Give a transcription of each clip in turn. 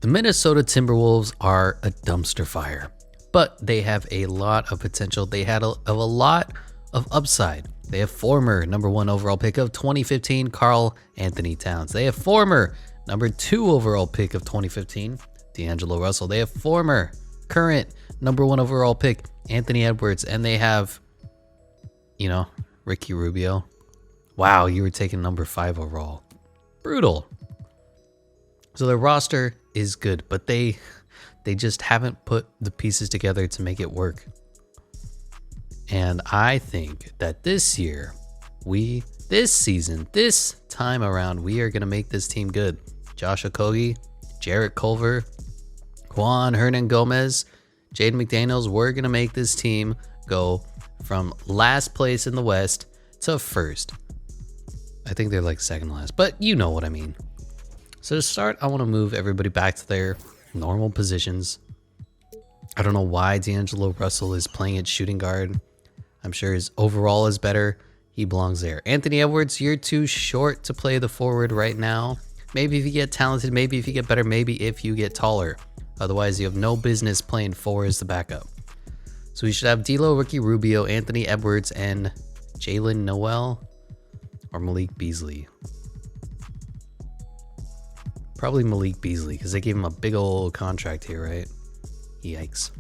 The Minnesota Timberwolves are a dumpster fire, but they have a lot of potential. They had a lot of upside. They have former number 1 overall pick of 2015, Karl Anthony Towns. They have former number 2 overall pick of 2015, D'Angelo Russell. They have former current number 1 overall pick, Anthony Edwards. And they have, Ricky Rubio. Wow, you were taking number 5 overall. Brutal. So their roster is good, but they just haven't put the pieces together to make it work. And I think that this time around, we are going to make this team good. Josh Okogie, Jarrett Culver, Juan Hernan Gomez, Jaden McDaniels, we're going to make this team go from last place in the West to first. I think they're like second last, but you know what I mean. So to start, I want to move everybody back to their normal positions. I don't know why D'Angelo Russell is playing at shooting guard. I'm sure his overall is better. He belongs there. Anthony Edwards, you're too short to play the forward right now. Maybe if you get talented, maybe if you get better, maybe if you get taller. Otherwise, you have no business playing 4 as the backup. So we should have D'Lo, Ricky Rubio, Anthony Edwards, and Jalen Noel or Malik Beasley. Probably Malik Beasley because they gave him a big old contract here, right? Yikes.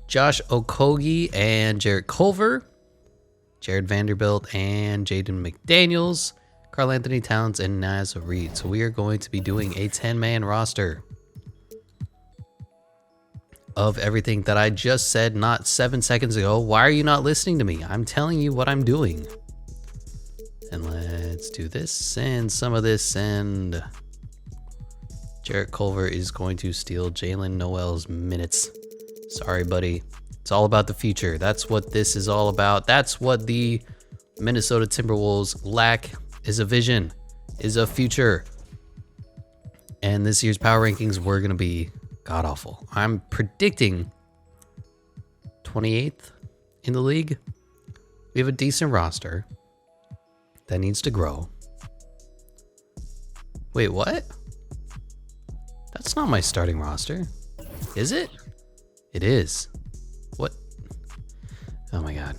Josh Okogie and Jarrett Culver, Jared Vanderbilt and Jaden McDaniels, Karl Anthony Towns, and Naz Reid. So we are going to be doing a 10-man roster of everything that I just said not 7 seconds ago. Why are you not listening to me? I'm telling you what I'm doing. And let's do this and some of this, and Jarrett Culver is going to steal Jalen Noel's minutes. Sorry, buddy. It's all about the future. That's what this is all about. That's what the Minnesota Timberwolves lack, is a vision, is a future. And this year's power rankings were going to be god-awful. I'm predicting 28th in the league. We have a decent roster that needs to grow. Wait, what? That's not my starting roster. Is it? It is. What? Oh my god.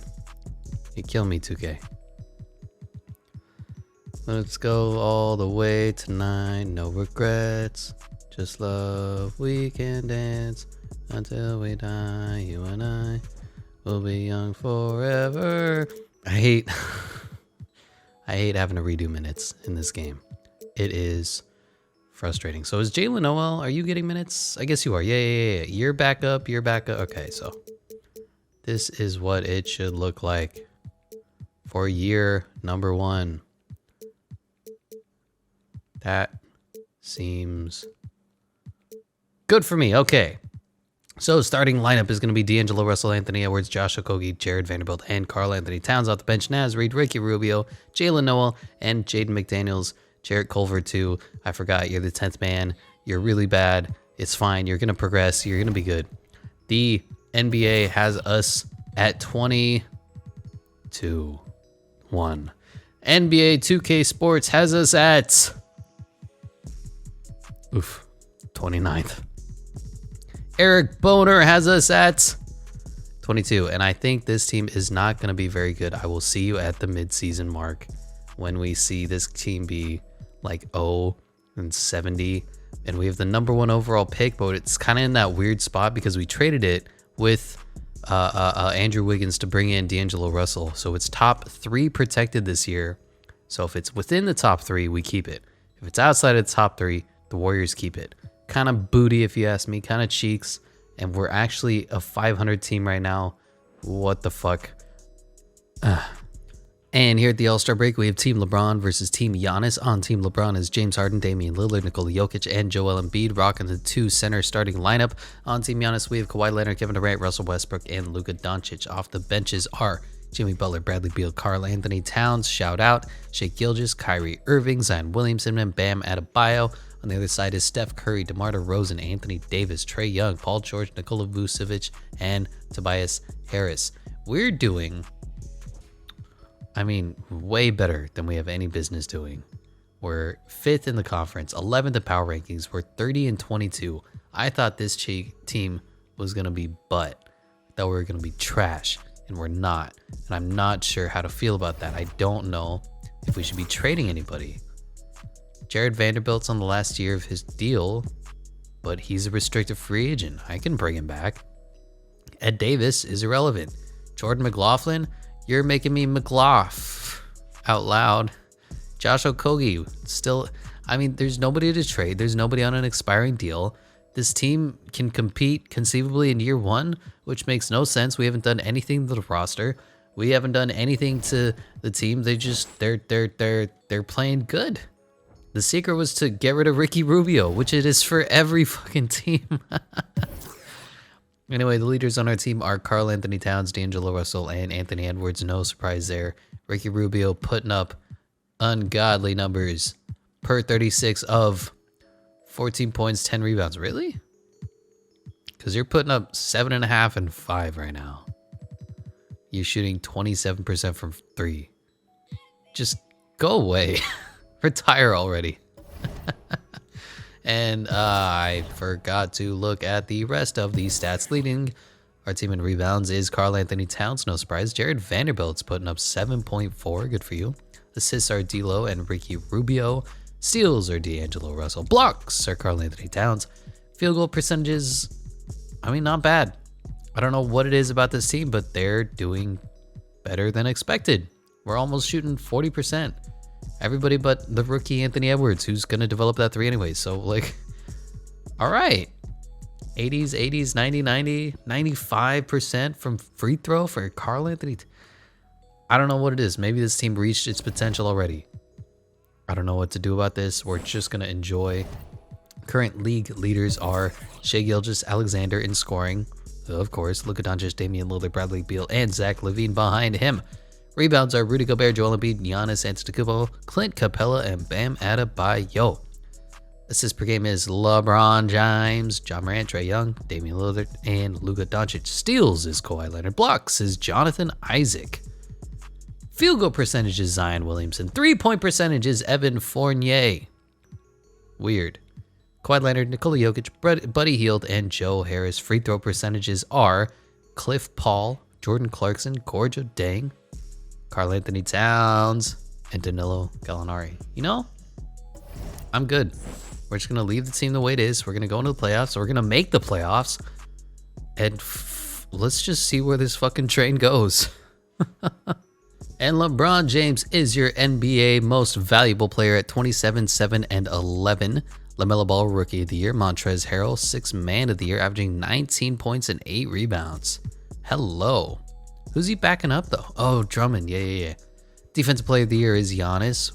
You kill me, 2K. Let's go all the way tonight. No regrets. Just love. We can dance until we die. You and I will be young forever. I hate having to redo minutes in this game. It is frustrating. So is Jalen Noel, are you getting minutes? I guess you are. Yeah. You're back up. Okay, so this is what it should look like for year number 1. That seems good for me. Okay. So starting lineup is going to be D'Angelo Russell, Anthony Edwards, Josh Okogie, Jared Vanderbilt, and Karl Anthony Towns. Off the bench, Naz Reid, Ricky Rubio, Jalen Noel, and Jaden McDaniels. Jarrett Culver too. I forgot, you're the 10th man. You're really bad. It's fine. You're going to progress. You're going to be good. The NBA has us at 22-1. NBA 2K Sports has us at 29th. Eric Boner has us at 22. And I think this team is not going to be very good. I will see you at the midseason mark when we see this team be like 0-70, and we have the number 1 overall pick, but it's kind of in that weird spot because we traded it with Andrew Wiggins to bring in D'Angelo Russell. So it's top 3 protected this year. So if it's within the top 3, we keep it. If it's outside of the top 3, the Warriors keep it. Kind of booty, if you ask me, kind of cheeks. And we're actually a 500 team right now. What the fuck? And here at the All-Star break, we have Team LeBron versus Team Giannis. On Team LeBron is James Harden, Damian Lillard, Nikola Jokic, and Joel Embiid rocking the 2 center starting lineup. On Team Giannis, we have Kawhi Leonard, Kevin Durant, Russell Westbrook, and Luka Doncic. Off the benches are Jimmy Butler, Bradley Beal, Karl Anthony Towns, shout out, Shai Gilgeous, Kyrie Irving, Zion Williamson, and Bam Adebayo. On the other side is Steph Curry, DeMar DeRozan, Anthony Davis, Trae Young, Paul George, Nikola Vucevic, and Tobias Harris. We're doing, way better than we have any business doing. We're 5th in the conference, 11th in power rankings. We're 30-22. I thought this team was going to be butt. That we were going to be trash, and we're not. And I'm not sure how to feel about that. I don't know if we should be trading anybody. Jared Vanderbilt's on the last year of his deal, but he's a restricted free agent. I can bring him back. Ed Davis is irrelevant. Jordan McLaughlin, you're making me McLaugh out loud. Josh Okogie, still, I mean, there's nobody to trade. There's nobody on an expiring deal. This team can compete conceivably in year 1, which makes no sense. We haven't done anything to the roster. We haven't done anything to the team. They're playing good. The secret was to get rid of Ricky Rubio, which it is for every fucking team. Anyway, the leaders on our team are Karl Anthony Towns, D'Angelo Russell, and Anthony Edwards. No surprise there. Ricky Rubio putting up ungodly numbers per 36 of 14 points, 10 rebounds. Really? Because you're putting up 7.5 and 5 right now. You're shooting 27% from 3. Just go away. Retire already. And I forgot to look at the rest of these stats. Leading our team in rebounds is Karl Anthony Towns. No surprise. Jared Vanderbilt's putting up 7.4. Good for you. Assists are D'Lo and Ricky Rubio. Steals are D'Angelo Russell. Blocks are Karl Anthony Towns. Field goal percentages, I mean, not bad. I don't know what it is about this team, but they're doing better than expected. We're almost shooting 40%. Everybody but the rookie Anthony Edwards, who's going to develop that 3 anyway. So, like, all right. 80s, 90, 95% from free throw for Karl Anthony. I don't know what it is. Maybe this team reached its potential already. I don't know what to do about this. We're just going to enjoy. Current league leaders are Shai Gilgeous-Alexander in scoring. Of course, Luka Doncic, Damian Lillard, Bradley Beal, and Zach LaVine behind him. Rebounds are Rudy Gobert, Joel Embiid, Giannis Antetokounmpo, Clint Capella, and Bam Adebayo. Assists per game is LeBron James, John Morant, Trae Young, Damian Lillard, and Luka Doncic. Steals is Kawhi Leonard. Blocks is Jonathan Isaac. Field goal percentage is Zion Williamson. 3-point percentage is Evan Fournier. Weird. Kawhi Leonard, Nikola Jokic, Buddy Hield, and Joe Harris. Free throw percentages are Cliff Paul, Jordan Clarkson, Gorjo Dang, Karl Anthony Towns, and Danilo Gallinari. You know, I'm good. We're just going to leave the team the way it is. We're going to go into the playoffs. We're going to make the playoffs. And let's just see where this fucking train goes. And LeBron James is your NBA most valuable player at 27, 7, and 11. LaMelo Ball, Rookie of the Year. Montrezl Harrell, 6th Man of the Year, averaging 19 points and 8 rebounds. Hello. Who's he backing up, though? Oh, Drummond. Yeah. Defensive Player of the Year is Giannis.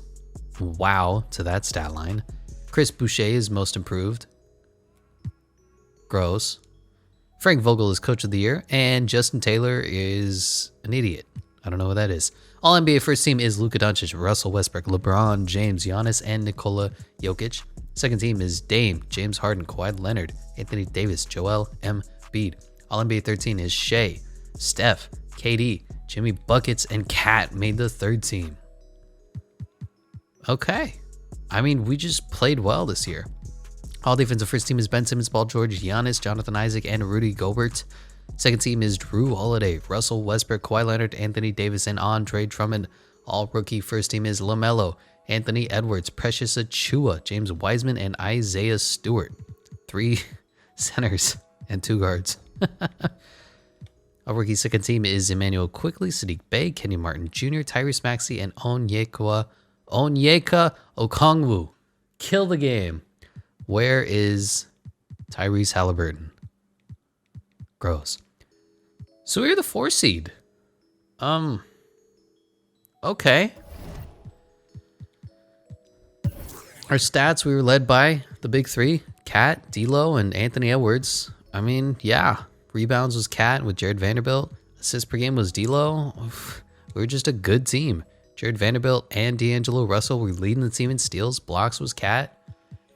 Wow, to that stat line. Chris Boucher is Most Improved. Gross. Frank Vogel is Coach of the Year. And Justin Taylor is an idiot. I don't know what that is. All NBA first team is Luka Doncic, Russell Westbrook, LeBron James, Giannis, and Nikola Jokic. Second team is Dame, James Harden, Kawhi Leonard, Anthony Davis, Joel Embiid. All NBA 13 is Shea, Steph, KD, Jimmy Buckets, and Kat made the third team. Okay. I mean, we just played well this year. All defensive first team is Ben Simmons, Paul George, Giannis, Jonathan Isaac, and Rudy Gobert. Second team is Drew Holiday, Russell Westbrook, Kawhi Leonard, Anthony Davis, and Andre Drummond. All rookie first team is LaMelo, Anthony Edwards, Precious Achiuwa, James Wiseman, and Isaiah Stewart. 3 centers and 2 guards. Our rookie second team is Emmanuel Quickley, Sadiq Bey, Kenny Martin Jr., Tyrese Maxey, and Onyeka Okongwu. Kill the game. Where is Tyrese Halliburton? Gross. So we're the 4 seed. Okay. Our stats, we were led by the big 3, Kat, D'Lo, and Anthony Edwards. I mean, yeah. Rebounds was Kat with Jared Vanderbilt. Assists per game was D'Lo. We were just a good team. Jared Vanderbilt and D'Angelo Russell were leading the team in steals. Blocks was Kat.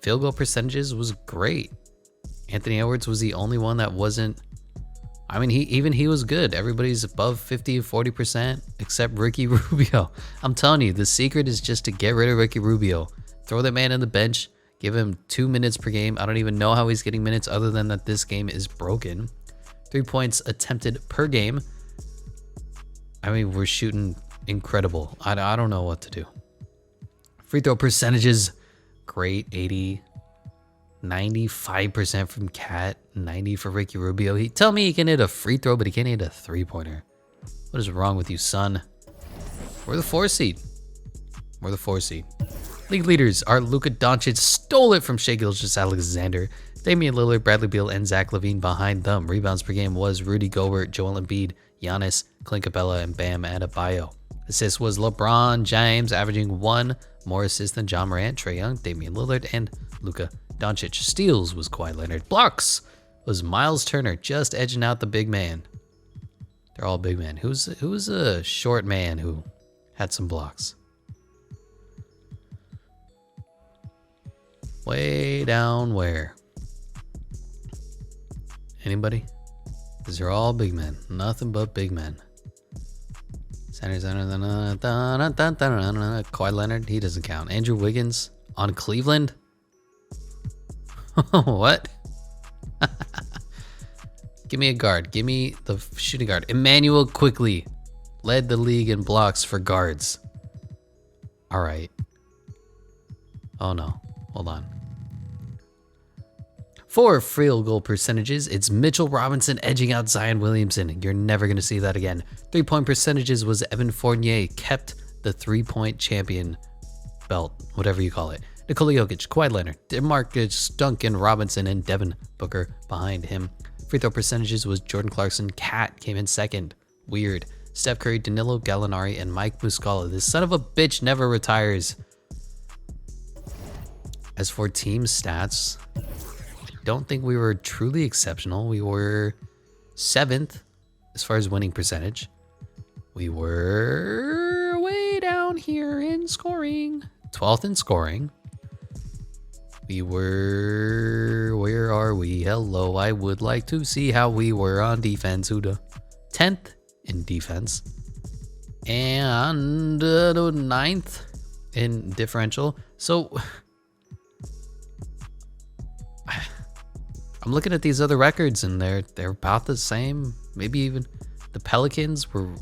Field goal percentages was great. Anthony Edwards was the only one that wasn't. I mean, he was good. Everybody's above 50, 40%, except Ricky Rubio. I'm telling you, the secret is just to get rid of Ricky Rubio. Throw that man in the bench. Give him 2 minutes per game. I don't even know how he's getting minutes other than that this game is broken. 3 points attempted per game. I mean, we're shooting incredible. I don't know what to do. Free throw percentages, great. 80, 95% from Cat, 90 for Ricky Rubio. Tell me he can hit a free throw, but he can't hit a three-pointer. What is wrong with you, son? We're the 4 seed. We're the 4 seed. League leaders are Luka Doncic, stole it from Shai Gilgeous-Alexander. Damian Lillard, Bradley Beal, and Zach LaVine behind them. Rebounds per game was Rudy Gobert, Joel Embiid, Giannis, Clint Capella, and Bam Adebayo. Assists was LeBron James, averaging 1 more assists than John Morant, Trae Young, Damian Lillard, and Luka Doncic. Steals was Kawhi Leonard. Blocks was Miles Turner, just edging out the big man. They're all big men. Who's a short man who had some blocks? Way down where? Anybody? These are all big men. Nothing but big men. Center. Kawhi Leonard, he doesn't count. Andrew Wiggins on Cleveland? What? Give me a guard. Give me the shooting guard. Emmanuel Quickley led the league in blocks for guards. All right. Oh no. Hold on. For field goal percentages, it's Mitchell Robinson edging out Zion Williamson. You're never going to see that again. 3-point percentages was Evan Fournier, kept the 3-point champion belt, whatever you call it. Nikola Jokic, Kawhi Leonard, DeMarcus, Duncan Robinson, and Devin Booker behind him. Free throw percentages was Jordan Clarkson. Cat came in second. Weird. Steph Curry, Danilo Gallinari, and Mike Muscala. This son of a bitch never retires. As for team stats, don't think we were truly exceptional. We were 7th as far as winning percentage. We were way down here in scoring. 12th in scoring. We were, where are we? Hello, I would like to see how we were on defense. 10th in defense. And 9th in differential. So I'm looking at these other records and they're about the same. Maybe even the Pelicans were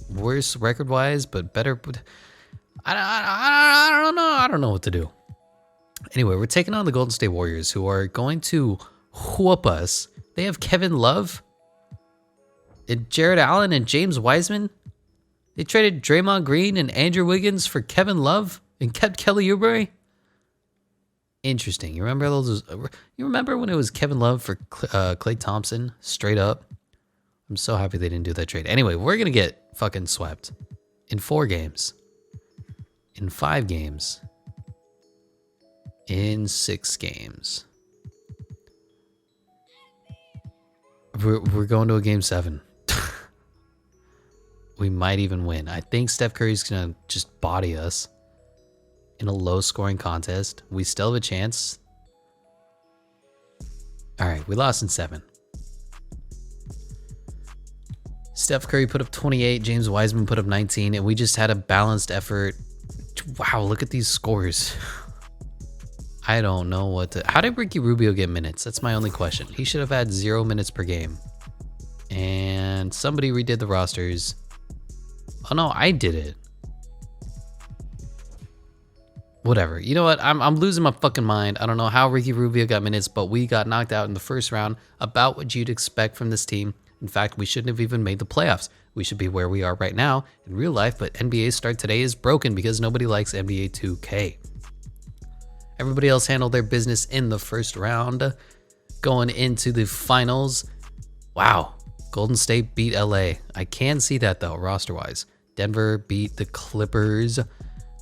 worse record-wise, but better. I don't know. I don't know what to do. Anyway, we're taking on the Golden State Warriors, who are going to whoop us. They have Kevin Love, and Jared Allen, and James Wiseman. They traded Draymond Green and Andrew Wiggins for Kevin Love and kept Kelly Oubre. Interesting. You remember those? You remember when it was Kevin Love for Klay Thompson? Straight up. I'm so happy they didn't do that trade. Anyway, we're going to get fucking swept in 4 games, in 5 games, in 6 games. We're going to a game 7. We might even win. I think Steph Curry's going to just body us in a low-scoring contest. We still have a chance. All right, we lost in 7. Steph Curry put up 28, James Wiseman put up 19, and we just had a balanced effort. Wow, look at these scores. I don't know what to... How did Ricky Rubio get minutes? That's my only question. He should have had 0 minutes per game. And somebody redid the rosters. Oh no, I did it. Whatever. You know what? I'm losing my fucking mind. I don't know how Ricky Rubio got minutes, but we got knocked out in the first round. About what you'd expect from this team. In fact, we shouldn't have even made the playoffs. We should be where we are right now in real life, but NBA Start Today is broken because nobody likes NBA 2K. Everybody else handled their business in the first round. Going into the finals. Wow. Golden State beat LA. I can see that though, roster-wise. Denver beat the Clippers.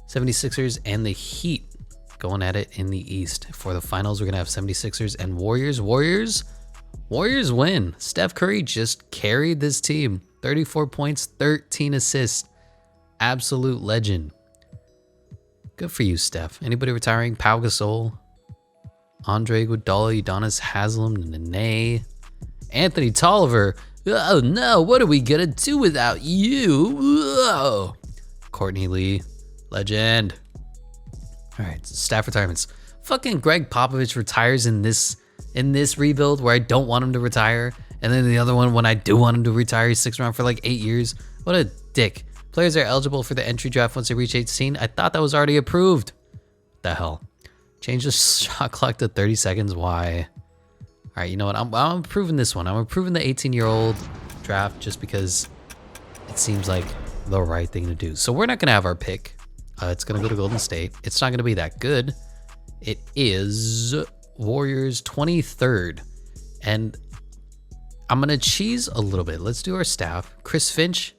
76ers and the Heat going at it in the East. For the finals, we're going to have 76ers and Warriors. Warriors win. Steph Curry just carried this team. 34 points, 13 assists. Absolute legend. Good for you, Steph. Anybody retiring? Pau Gasol, Andre Iguodala, Udonis Haslem, Nene, Anthony Tolliver. Oh no, what are we going to do without you? Whoa. Courtney Lee. Legend. All right, staff retirements. Fucking Greg Popovich retires in this rebuild where I don't want him to retire, and then the other one when I do want him to retire, he sticks around for like 8 years. What a dick. Players are eligible for the entry draft once they reach 18. I thought that was already approved. What the hell? Change the shot clock to 30 seconds. Why? All right, you know what? I'm approving this one. I'm approving the 18-year-old draft just because it seems like the right thing to do. So we're not gonna have our pick. It's gonna go to Golden State. It's not gonna be that good. It is Warriors 23rd, and I'm gonna cheese a little bit. Let's do our staff. Chris Finch,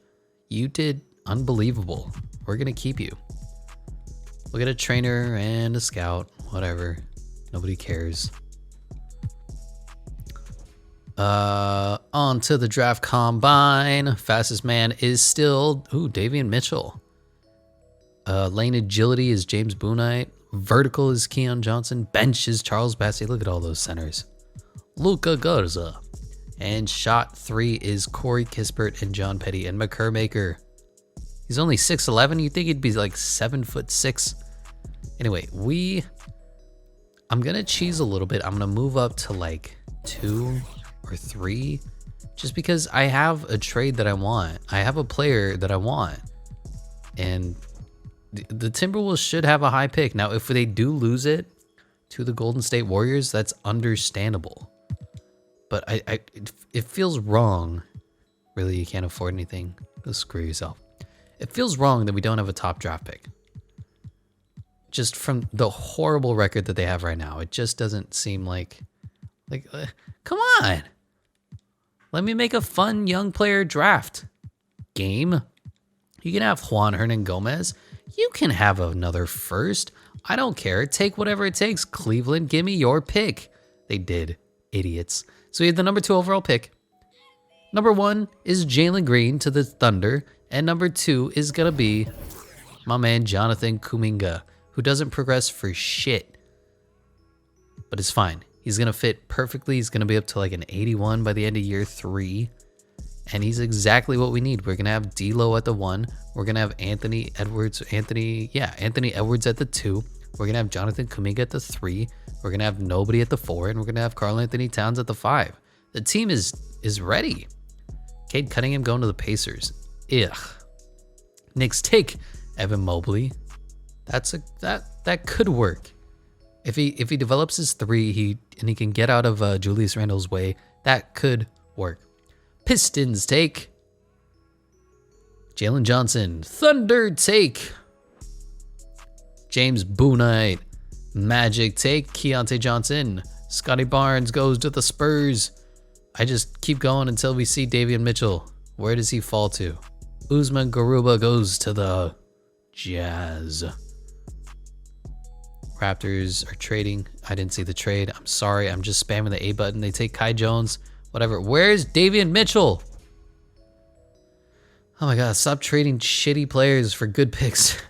you did unbelievable. We're gonna keep you. We'll get a trainer and a scout, whatever. Nobody cares. On to the draft combine. Fastest man is still Davion Mitchell. Lane agility is James Bouknight. Vertical is Keon Johnson. Bench is Charles Bassey. Look at all those centers. Luka Garza. And shot 3 is Corey Kispert and John Petty and McCurmaker. He's only 6'11". You'd think he'd be like 7'6". Anyway, I'm gonna cheese a little bit. I'm gonna move up to like 2 or 3, just because I have a trade that I want. I have a player that I want, and the Timberwolves should have a high pick. Now, if they do lose it to the Golden State Warriors, that's understandable. But it feels wrong. Really, you can't afford anything. Go screw yourself. It feels wrong that we don't have a top draft pick. Just from the horrible record that they have right now, it just doesn't seem like come on. Let me make a fun young player draft game. You can have Juan Hernan Gomez. You can have another first. I don't care. Take whatever it takes. Cleveland, give me your pick. They did. Idiots. So we have the number 2 overall pick. Number 1 is Jalen Green to the Thunder. And number 2 is going to be my man Jonathan Kuminga, who doesn't progress for shit. But it's fine. He's going to fit perfectly. He's going to be up to like an 81 by the end of year 3. And he's exactly what we need. We're going to have D'Lo at the 1. We're going to have Anthony Edwards at the 2. We're going to have Jonathan Kuminga at the 3. We're going to have nobody at the 4. And we're going to have Karl Anthony Towns at the 5. The team is ready. Cade Cunningham going to the Pacers. Ugh. Knicks take Evan Mobley. That could work. If he develops his 3, and he can get out of Julius Randle's way, that could work. Pistons take Jalen Johnson. Thunder take James Bouknight. Magic take Keontae Johnson. Scotty Barnes goes to the Spurs. I just keep going until we see Davion Mitchell. Where does he fall to? Usman Garuba goes to the Jazz. Raptors are trading. I didn't see the trade. I'm sorry. I'm just spamming the A button. They take Kai Jones. Whatever. Where's Davion Mitchell? Oh my God. Stop trading shitty players for good picks.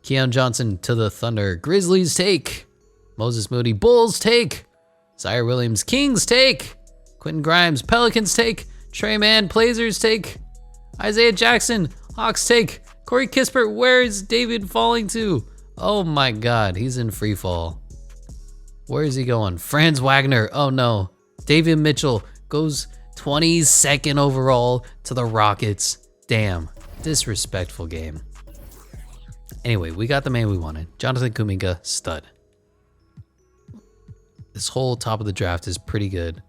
Keon Johnson to the Thunder. Grizzlies take. Moses Moody. Bulls take. Zaire Williams. Kings take. Quentin Grimes. Pelicans take. Trey Mann. Blazers take. Isaiah Jackson. Hawks take. Corey Kispert. Where's David falling to? Oh my God. He's in free fall. Where is he going? Franz Wagner. Oh no. Davion Mitchell goes 22nd overall to the Rockets. Damn. Disrespectful game. Anyway, we got the man we wanted. Jonathan Kuminga, stud. This whole top of the draft is pretty good.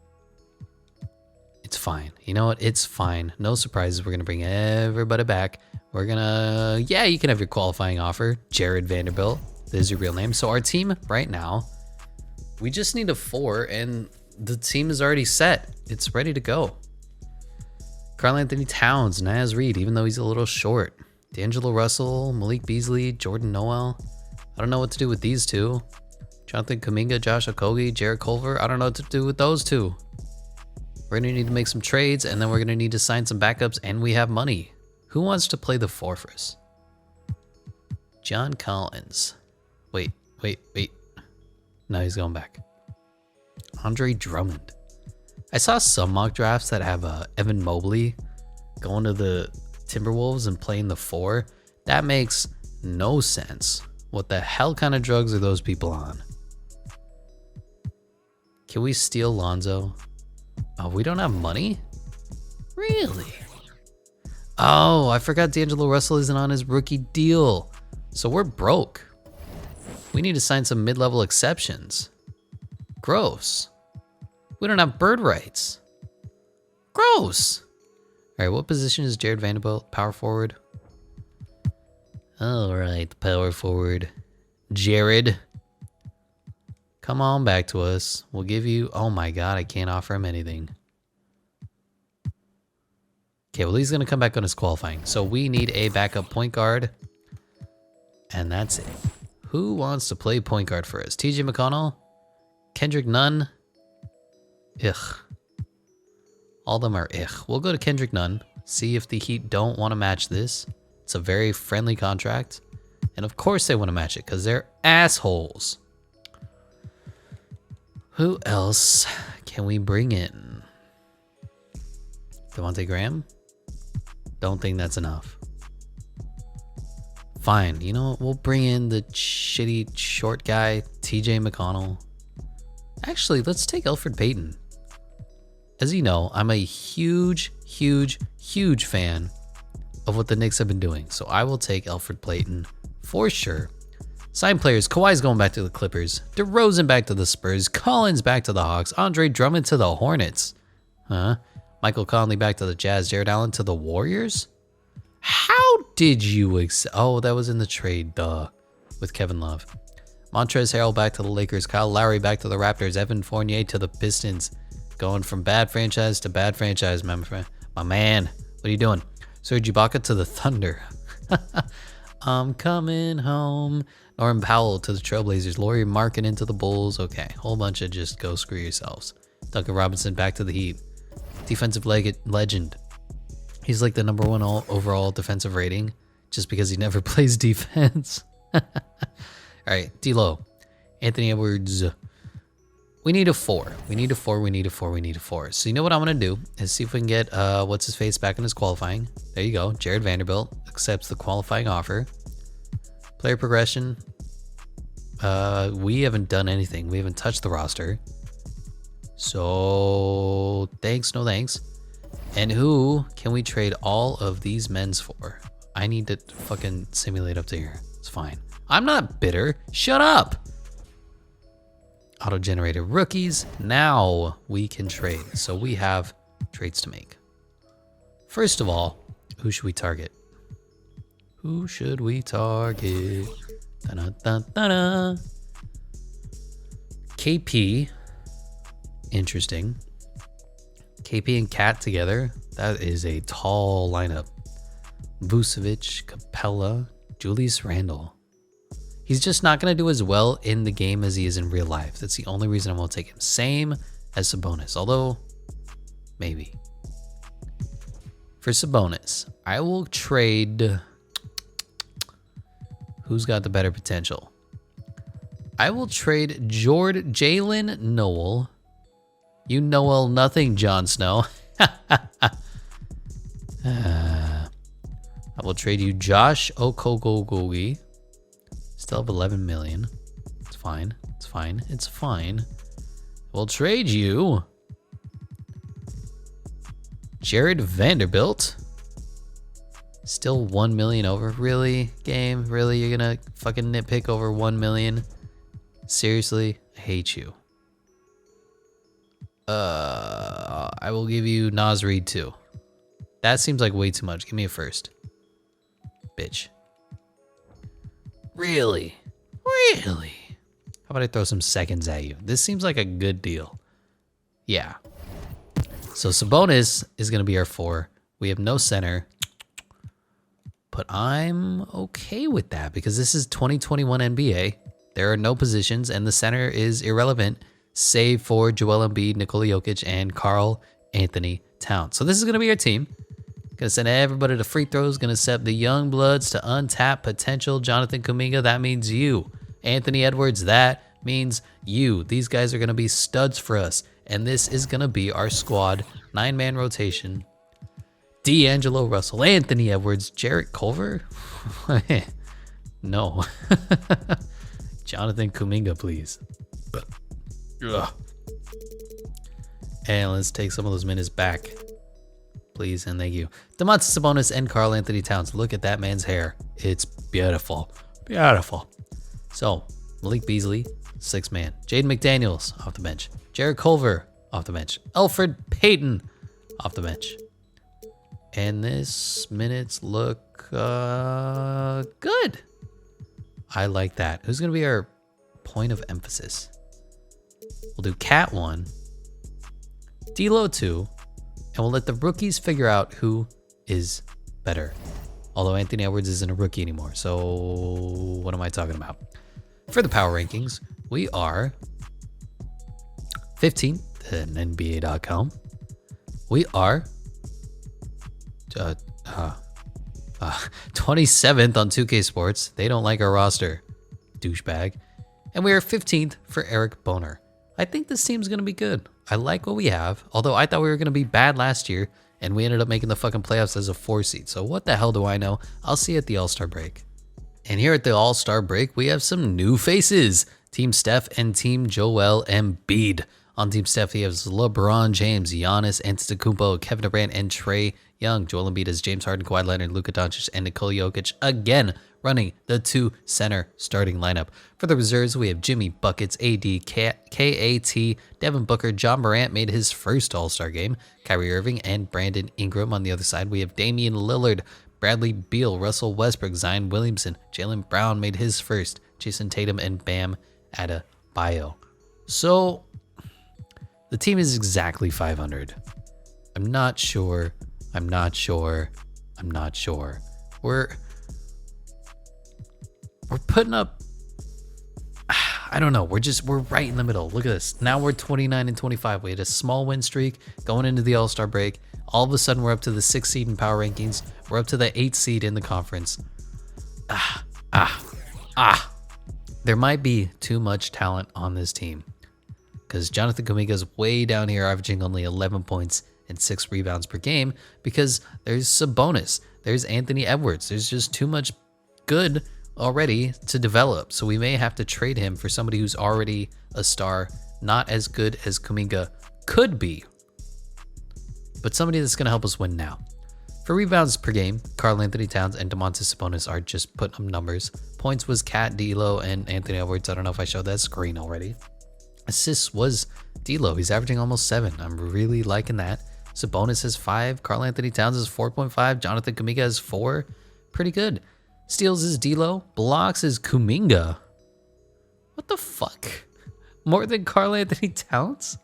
It's fine. You know what? It's fine. No surprises. We're going to bring everybody back. We're going to... Yeah, you can have your qualifying offer. Jared Vanderbilt. There's your real name. So our team right now, we just need a 4, and the team is already set. It's ready to go. Karl Anthony Towns, Naz Reid, even though he's a little short. D'Angelo Russell, Malik Beasley, Jordan Noel. I don't know what to do with these 2. Jonathan Kuminga, Josh Okogie, Jarrett Culver. I don't know what to do with those 2. We're going to need to make some trades, and then we're going to need to sign some backups, and we have money. Who wants to play the 4 for us? John Collins. Wait. No, he's going back. Andre Drummond. I saw some mock drafts that have Evan Mobley going to the Timberwolves and playing the 4. That makes no sense What the hell kind of drugs are those people on? Can we steal Lonzo? Oh, we don't have money? Really? Oh, I forgot D'Angelo Russell isn't on his rookie deal. So we're broke. We need to sign some mid-level exceptions. Gross. We don't have bird rights. Gross. All right, what position is Jared Vanderbilt? Power forward. All right, power forward. Jared. Come on back to us. We'll give you... Oh my God, I can't offer him anything. Okay, well, he's going to come back on his qualifying. So we need a backup point guard. And that's it. Who wants to play point guard for us? TJ McConnell? Kendrick Nunn? Ugh. All of them are ugh. We'll go to Kendrick Nunn. See if the Heat don't want to match this. It's a very friendly contract. And of course they want to match it because they're assholes. Who else can we bring in? Devontae Graham? Don't think that's enough. Fine, you know what? We'll bring in the shitty short guy, TJ McConnell. Actually, let's take Elfrid Payton. As you know, I'm a huge fan of what the Knicks have been doing. So I will take Elfrid Payton for sure. Sign players, Kawhi's going back to the Clippers. DeRozan back to the Spurs. Collins back to the Hawks. Andre Drummond to the Hornets. Huh? Michael Conley back to the Jazz. Jared Allen to the Warriors? How did you oh, that was in the trade, duh, with Kevin Love. Montrezl Harrell back to the Lakers. Kyle Lowry back to the Raptors. Evan Fournier to the Pistons. Going from bad franchise to bad franchise, my man. What are you doing? Serge Ibaka to the Thunder. I'm coming home. Norman Powell to the Trailblazers. Lauri Markkanen to the Bulls. Okay, whole bunch of just go screw yourselves. Duncan Robinson back to the Heat. Defensive legend. He's like the number one overall defensive rating just because he never plays defense. All right, D-Lo. Anthony Edwards. We need a 4. We need a 4. We need a 4. We need a 4. So you know what I'm going to do is see if we can get what's his face back in his qualifying. There you go. Jared Vanderbilt accepts the qualifying offer. Player progression. We haven't done anything. We haven't touched the roster. So thanks, no thanks. And who can we trade all of these men's for? I need to fucking simulate up to here. It's fine. I'm not bitter. Shut up. Auto-generated rookies. Now we can trade. So we have trades to make. First of all, who should we target? Who should we target? Da-da-da-da-da. KP. Interesting. KP and Cat together. That is a tall lineup. Vucevic, Capella, Julius Randle. He's just not going to do as well in the game as he is in real life. That's the only reason I won't take him. Same as Sabonis, although maybe. For Sabonis, I will trade... Who's got the better potential? I will trade Jalen Noel. You Noel nothing, Jon Snow. I will trade you Josh Okogogogi. Still have 11 million. It's fine. It's fine. It's fine. We'll trade you Jared Vanderbilt. Still 1 million over. Really, game? Really? You're gonna fucking nitpick over 1 million? Seriously? I hate you. I will give you Naz Reid too. That seems like way too much. Give me a first. Bitch. Really? Really? How about I throw some seconds at you? This seems like a good deal. Yeah. So Sabonis is going to be our 4. We have no center. But I'm okay with that because this is 2021 NBA. There are no positions and the center is irrelevant save for Joel Embiid, Nikola Jokic, and Karl Anthony Towns. So this is going to be our team. Going to send everybody to free throws. Going to set the young bloods to untapped potential. Jonathan Kuminga, that means you. Anthony Edwards, that means you. These guys are going to be studs for us. And this is going to be our squad. 9-man rotation. D'Angelo Russell, Anthony Edwards, Jarrett Culver. No. Jonathan Kuminga, please. Ugh. And let's take some of those minutes back. Please and thank you. Domantas Sabonis and Karl Anthony Towns. Look at that man's hair. It's beautiful. Beautiful. So, Malik Beasley, 6 man. Jaden McDaniels, off the bench. Jarrett Culver, off the bench. Elfrid Payton, off the bench. And this minutes look good. I like that. Who's going to be our point of emphasis? We'll do Cat 1, D'Lo 2, and we'll let the rookies figure out who is better. Although Anthony Edwards isn't a rookie anymore, so what am I talking about? For the power rankings, we are 15th at NBA.com. We are 27th on 2K Sports. They don't like our roster. Douchebag. And we are 15th for Eric Boner. I think this team's going to be good. I like what we have, although I thought we were going to be bad last year, and we ended up making the fucking playoffs as a 4 seed. So what the hell do I know? I'll see you at the All-Star break. And here at the All-Star break, we have some new faces. Team Steph and Team Joel Embiid. On Team Steph, he has LeBron James, Giannis Antetokounmpo, Kevin Durant, and Trae Young. Joel Embiid is James Harden, Kawhi Leonard, Luka Doncic, and Nikola Jokic again running the 2 center starting lineup. For the reserves, we have Jimmy Buckets, AD, KAT, Devin Booker, John Morant made his first All-Star game, Kyrie Irving, and Brandon Ingram. On the other side, we have Damian Lillard, Bradley Beal, Russell Westbrook, Zion Williamson, Jaylen Brown made his first, Jason Tatum, and Bam Adebayo. So the team is exactly 500. I'm not sure. We're putting up, I don't know. We're right in the middle. Look at this. Now we're 29 and 25. We had a small win streak going into the All-Star break. All of a sudden, we're up to the 6th seed in power rankings. We're up to the 8th seed in the conference. There might be too much talent on this team, because Jonathan Kuminga is way down here, averaging only 11 points and 6 rebounds per game, because there's Sabonis, there's Anthony Edwards. There's just too much good already to develop. So we may have to trade him for somebody who's already a star, not as good as Kuminga could be, but somebody that's going to help us win now. For rebounds per game, Karl Anthony Towns and Domantas Sabonis are just putting up numbers. Points was Cat, D'Lo, and Anthony Edwards. I don't know if I showed that screen already. Assists was D'Lo. He's averaging almost 7. I'm really liking that. Sabonis has 5. Karl Anthony Towns is 4.5. Jonathan Kuminga has 4. Pretty good. Steals is D'Lo. Blocks is Kuminga. What the fuck? More than Karl Anthony Towns?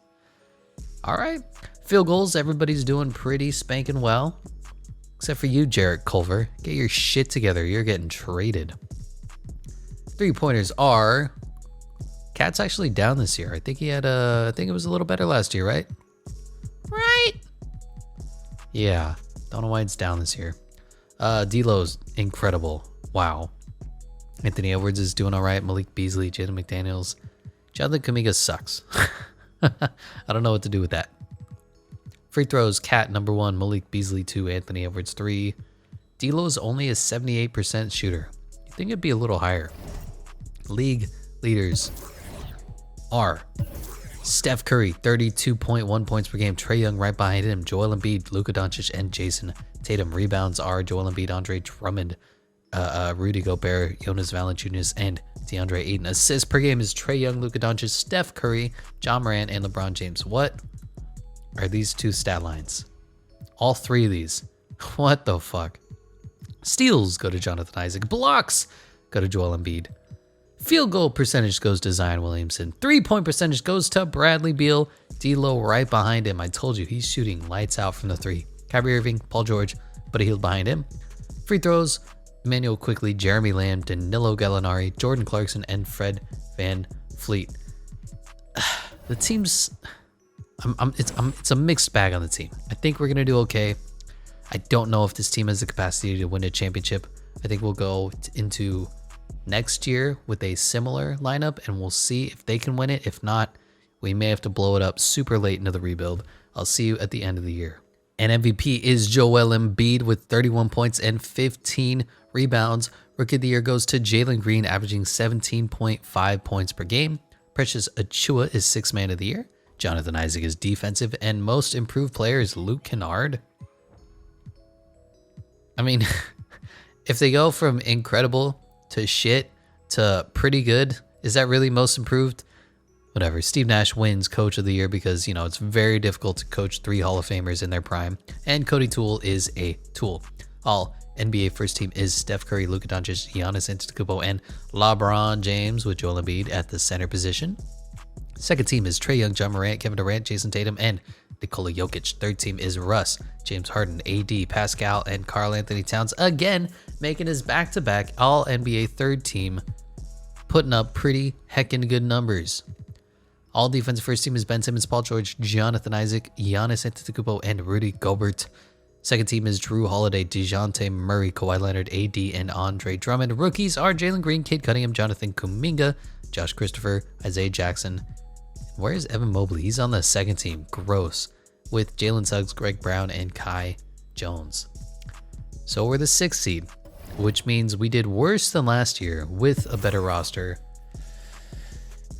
All right. Field goals, everybody's doing pretty spanking well. Except for you, Jarrett Culver. Get your shit together. You're getting traded. 3-pointers are... Cat's actually down this year. I think he had I think it was a little better last year, right? Right? Yeah. Don't know why it's down this year. D'Lo's incredible. Wow. Anthony Edwards is doing all right. Malik Beasley, Jaden McDaniels. Jonathan Kuminga sucks. I don't know what to do with that. Free throws, Cat number 1, Malik Beasley 2, Anthony Edwards 3. D'Lo's only a 78% shooter. You think it'd be a little higher. League leaders are Steph Curry, 32.1 points per game. Trae Young right behind him. Joel Embiid, Luka Doncic, and Jason Tatum. Rebounds are Joel Embiid, Andre Drummond, Rudy Gobert, Jonas Valanciunas, and DeAndre Ayton. Assists per game is Trae Young, Luka Doncic, Steph Curry, John Morant, and LeBron James. What are these 2 stat lines? All 3 of these. What the fuck? Steals go to Jonathan Isaac. Blocks go to Joel Embiid. Field goal percentage goes to Zion Williamson. 3-point percentage goes to Bradley Beal. D'Lo right behind him. I told you, he's shooting lights out from the 3. Kyrie Irving, Paul George, Buddy Hield behind him. Free throws, Emmanuel Quickley, Jeremy Lamb, Danilo Gallinari, Jordan Clarkson, and Fred VanVleet. The team's... it's a mixed bag on the team. I think we're going to do okay. I don't know if this team has the capacity to win a championship. I think we'll go into next year with a similar lineup, and we'll see if they can win it. If not, we may have to blow it up super late into the rebuild. I'll see you at the end of the year. And MVP is Joel Embiid with 31 points and 15 Rebounds, Rookie of the Year goes to Jalen Green, averaging 17.5 points per game. Precious Achua is Sixth Man of the Year. Jonathan Isaac is defensive, and Most Improved Player is Luke Kennard. I mean, if they go from incredible to shit to pretty good, is that really Most Improved? Whatever. Steve Nash wins Coach of the Year because, you know, it's very difficult to coach 3 Hall of Famers in their prime. And Cody Toole is a tool. All NBA first team is Steph Curry, Luka Doncic, Giannis Antetokounmpo, and LeBron James with Joel Embiid at the center position. Second team is Trae Young, John Morant, Kevin Durant, Jason Tatum, and Nikola Jokic. Third team is Russ, James Harden, AD, Pascal, and Karl Anthony Towns, again making his back-to-back All-NBA third team, putting up pretty heckin' good numbers. All defensive first team is Ben Simmons, Paul George, Jonathan Isaac, Giannis Antetokounmpo, and Rudy Gobert. Second team is Drew Holiday, DeJounte Murray, Kawhi Leonard, AD, and Andre Drummond. Rookies are Jalen Green, Cade Cunningham, Jonathan Kuminga, Josh Christopher, Isaiah Jackson. Where is Evan Mobley? He's on the second team. Gross. With Jalen Suggs, Greg Brown, and Kai Jones. So we're the 6th seed, which means we did worse than last year with a better roster.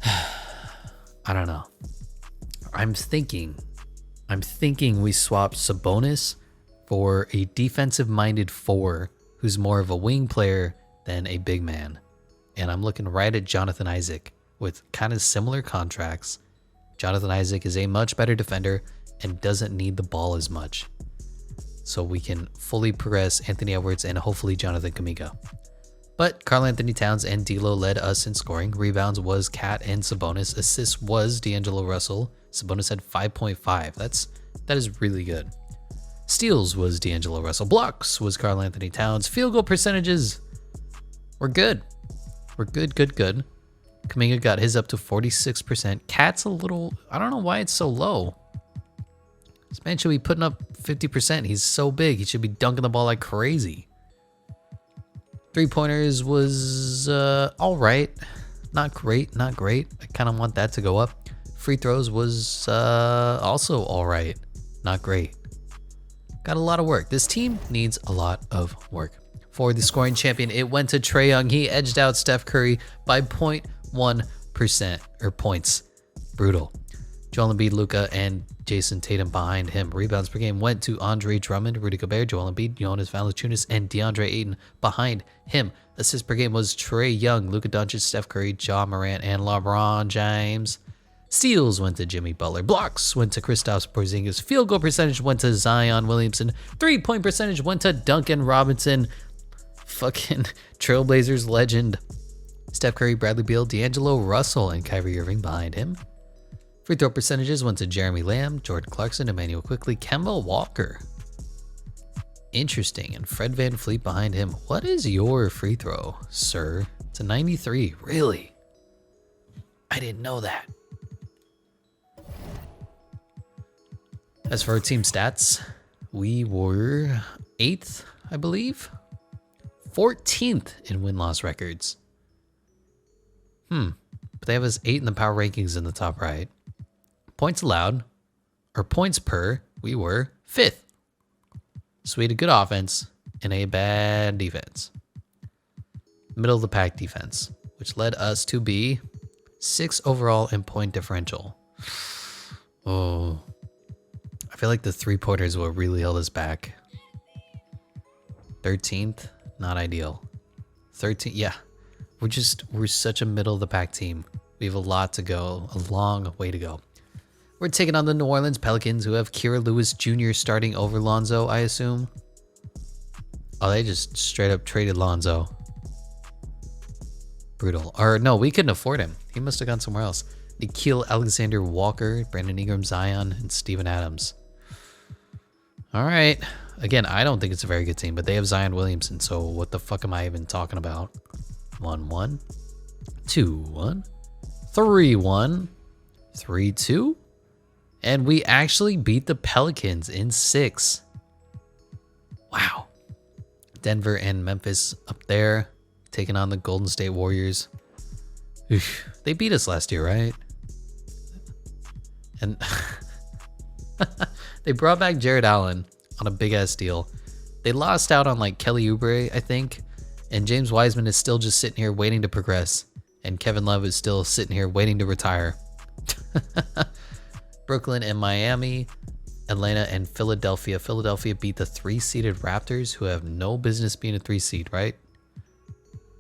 I don't know. I'm thinking we swapped Sabonis for a defensive-minded 4 who's more of a wing player than a big man. And I'm looking right at Jonathan Isaac with kind of similar contracts. Jonathan Isaac is a much better defender and doesn't need the ball as much. So we can fully progress Anthony Edwards and hopefully Jonathan Kuminga. But Karl Anthony Towns and D'Lo led us in scoring. Rebounds was Cat and Sabonis. Assists was D'Angelo Russell. Sabonis had 5.5. That is really good. Steals was D'Angelo Russell. Blocks was Karl Anthony Towns. Field goal percentages, we're good. We're good. Kuminga got his up to 46%. Cat's a little, I don't know why it's so low. This man should be putting up 50%. He's so big. He should be dunking the ball like crazy. 3-pointers was all right. Not great. I kind of want that to go up. Free throws was also all right. Not great. Got a lot of work. This team needs a lot of work. For the scoring champion, it went to Trae Young. He edged out Steph Curry by 0.1% or points. Brutal. Joel Embiid, Luka, and Jason Tatum behind him. Rebounds per game went to Andre Drummond, Rudy Gobert, Joel Embiid, Jonas Valanciunas, and DeAndre Ayton behind him. Assists per game was Trae Young, Luka Doncic, Steph Curry, Ja Morant, and LeBron James. Steals went to Jimmy Butler. Blocks went to Kristaps Porzingis. Field goal percentage went to Zion Williamson. 3-point percentage went to Duncan Robinson. Fucking Trailblazers legend. Steph Curry, Bradley Beal, D'Angelo Russell, and Kyrie Irving behind him. Free throw percentages went to Jeremy Lamb, Jordan Clarkson, Emmanuel Quickley, Kemba Walker. Interesting. And Fred VanVleet behind him. What is your free throw, sir? It's a 93. Really? I didn't know that. As for our team stats, we were 8th, I believe. 14th in win-loss records. But they have us 8 in the power rankings in the top right. Points allowed, or points per, we were 5th. So we had a good offense and a bad defense. Middle of the pack defense, which led us to be 6th overall in point differential. Oh, I feel like the 3-pointers will really hold us back. 13th, not ideal. 13th, yeah. We're such a middle of the pack team. We have a lot to go, a long way to go. We're taking on the New Orleans Pelicans, who have Kira Lewis Jr. starting over Lonzo, I assume. Oh, they just straight up traded Lonzo. Brutal. Or no, we couldn't afford him. He must have gone somewhere else. Nickeil Alexander-Walker, Brandon Ingram, Zion, and Steven Adams. All right. Again, I don't think it's a very good team, but they have Zion Williamson, so what the fuck am I even talking about? 1-1, 2-1, 3-1, 3-2, and we actually beat the Pelicans in 6. Wow. Denver and Memphis up there, taking on the Golden State Warriors. Oof. They beat us last year, right? And they brought back Jared Allen on a big ass deal. They lost out on like Kelly Oubre, I think, And James Wiseman is still just sitting here waiting to progress. And Kevin Love is still sitting here waiting to retire. Brooklyn and Miami, Atlanta and Philadelphia. Philadelphia beat the 3-seeded Raptors, who have no business being a 3-seed, right?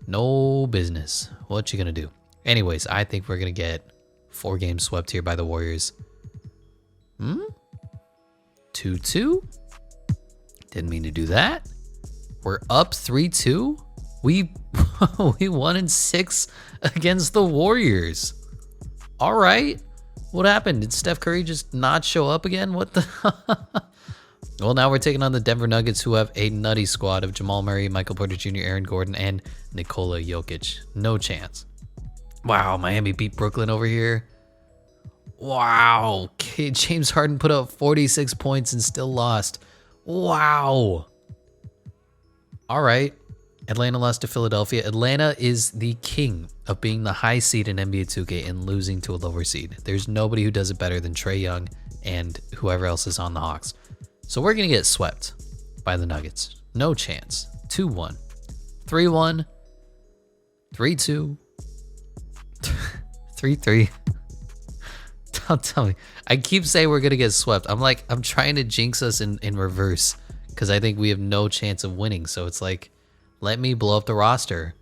No business. What you gonna do? Anyways, I think we're gonna get 4 games swept here by the Warriors. 2-2? Didn't mean to do that. We're up 3-2. We won in 6 against the Warriors. All right. What happened? Did Steph Curry just not show up again? What the? Well, now we're taking on the Denver Nuggets, who have a nutty squad of Jamal Murray, Michael Porter Jr., Aaron Gordon, and Nikola Jokic. No chance. Wow, Miami beat Brooklyn over here. Wow. James Harden put up 46 points and still lost. Wow. All right. Atlanta lost to Philadelphia. Atlanta is the king of being the high seed in NBA 2K and losing to a lower seed. There's nobody who does it better than Trae Young and whoever else is on the Hawks. So we're going to get swept by the Nuggets. No chance. 2-1. 3-1. 3-2. 3-3. Don't tell me. I keep saying we're going to get swept. I'm trying to jinx us in reverse because I think we have no chance of winning. So it's like, let me blow up the roster.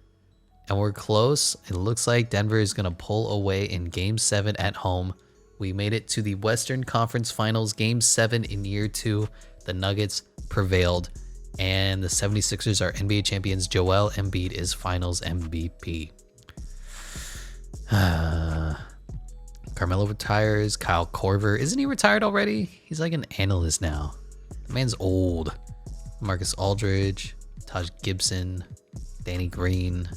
And we're close. It looks like Denver is going to pull away in Game 7 at home. We made it to the Western Conference Finals, Game 7 in year 2. The Nuggets prevailed. And the 76ers are NBA champions. Joel Embiid is Finals MVP. Carmelo retires. Kyle Korver. Isn't he retired already? He's like an analyst now. The man's old. Marcus Aldridge. Taj Gibson, Danny Green,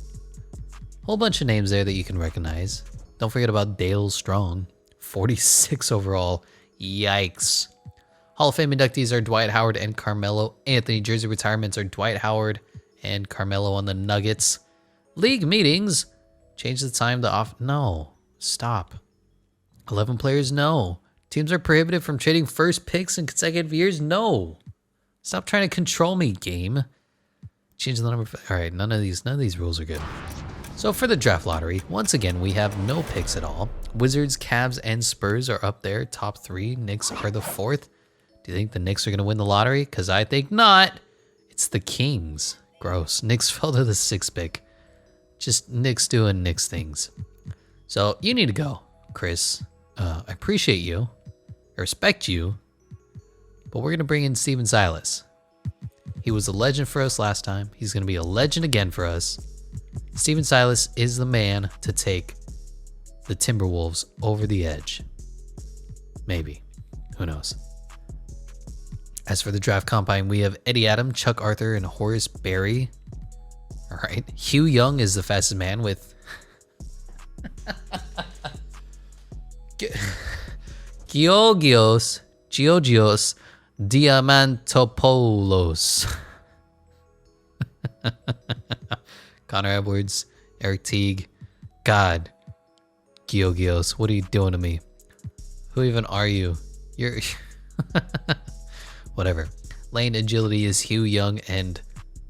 whole bunch of names there that you can recognize. Don't forget about Dale Strong, 46 overall. Yikes. Hall of Fame inductees are Dwight Howard and Carmelo Anthony. Jersey retirements are Dwight Howard and Carmelo on the Nuggets. League meetings, change the time to off. No, stop. 11 players, no. Teams are prohibited from trading first picks in consecutive years, no. Stop trying to control me, game. Change the number. All right, none of these rules are good. So for the draft lottery, once again, we have no picks at all. Wizards, Cavs, and Spurs are up there, top 3. Knicks are the 4th. Do you think the Knicks are going to win the lottery? Because I think not. It's the Kings. Gross. Knicks fell to the 6th pick. Just Knicks doing Knicks things. So you need to go, Chris. I appreciate you. I respect you. But we're going to bring in Steven Silas. He was a legend for us last time. He's going to be a legend again for us. Steven Silas is the man to take the Timberwolves over the edge. Maybe. Who knows? As for the draft combine, we have Eddie Adam, Chuck Arthur, and Horace Berry. All right. Hugh Young is the fastest man with... Georgios Diamantopoulos. Connor Edwards, Eric Teague. God, Georgios, what are you doing to me? Who even are you? You're whatever. Lane agility is Hugh Young and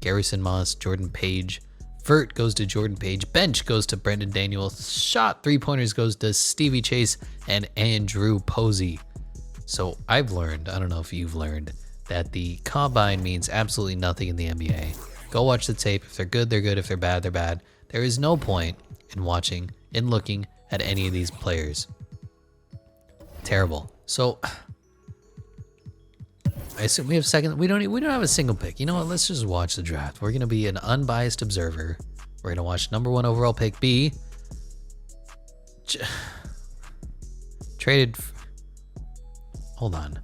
Garrison Moss. Jordan Page. Vert goes to Jordan Page. Bench goes to Brendan Daniels. Shot 3-pointers goes to Stevie Chase and Andrew Posey. So I've learned, I don't know if you've learned, that the combine means absolutely nothing in the NBA. Go watch the tape. If they're good, they're good. If they're bad, they're bad. There is no point in watching and looking at any of these players. Terrible. So I assume we have second. We don't have a single pick. You know what? Let's just watch the draft. We're gonna be an unbiased observer. We're gonna watch number 1 overall pick B. Traded. Hold on.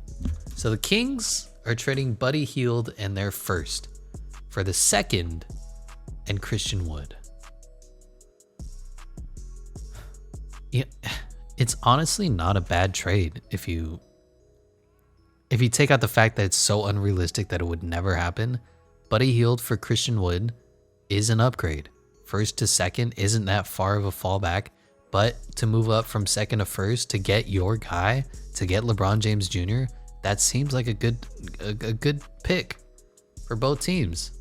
So the Kings are trading Buddy Hield and their first for the 2nd and Christian Wood. Yeah, it's honestly not a bad trade if you take out the fact that it's so unrealistic that it would never happen. Buddy Hield for Christian Wood is an upgrade. 1st to 2nd isn't that far of a fallback, but to move up from 2nd to 1st to get your guy, to get LeBron James Jr., that seems like a good pick for both teams.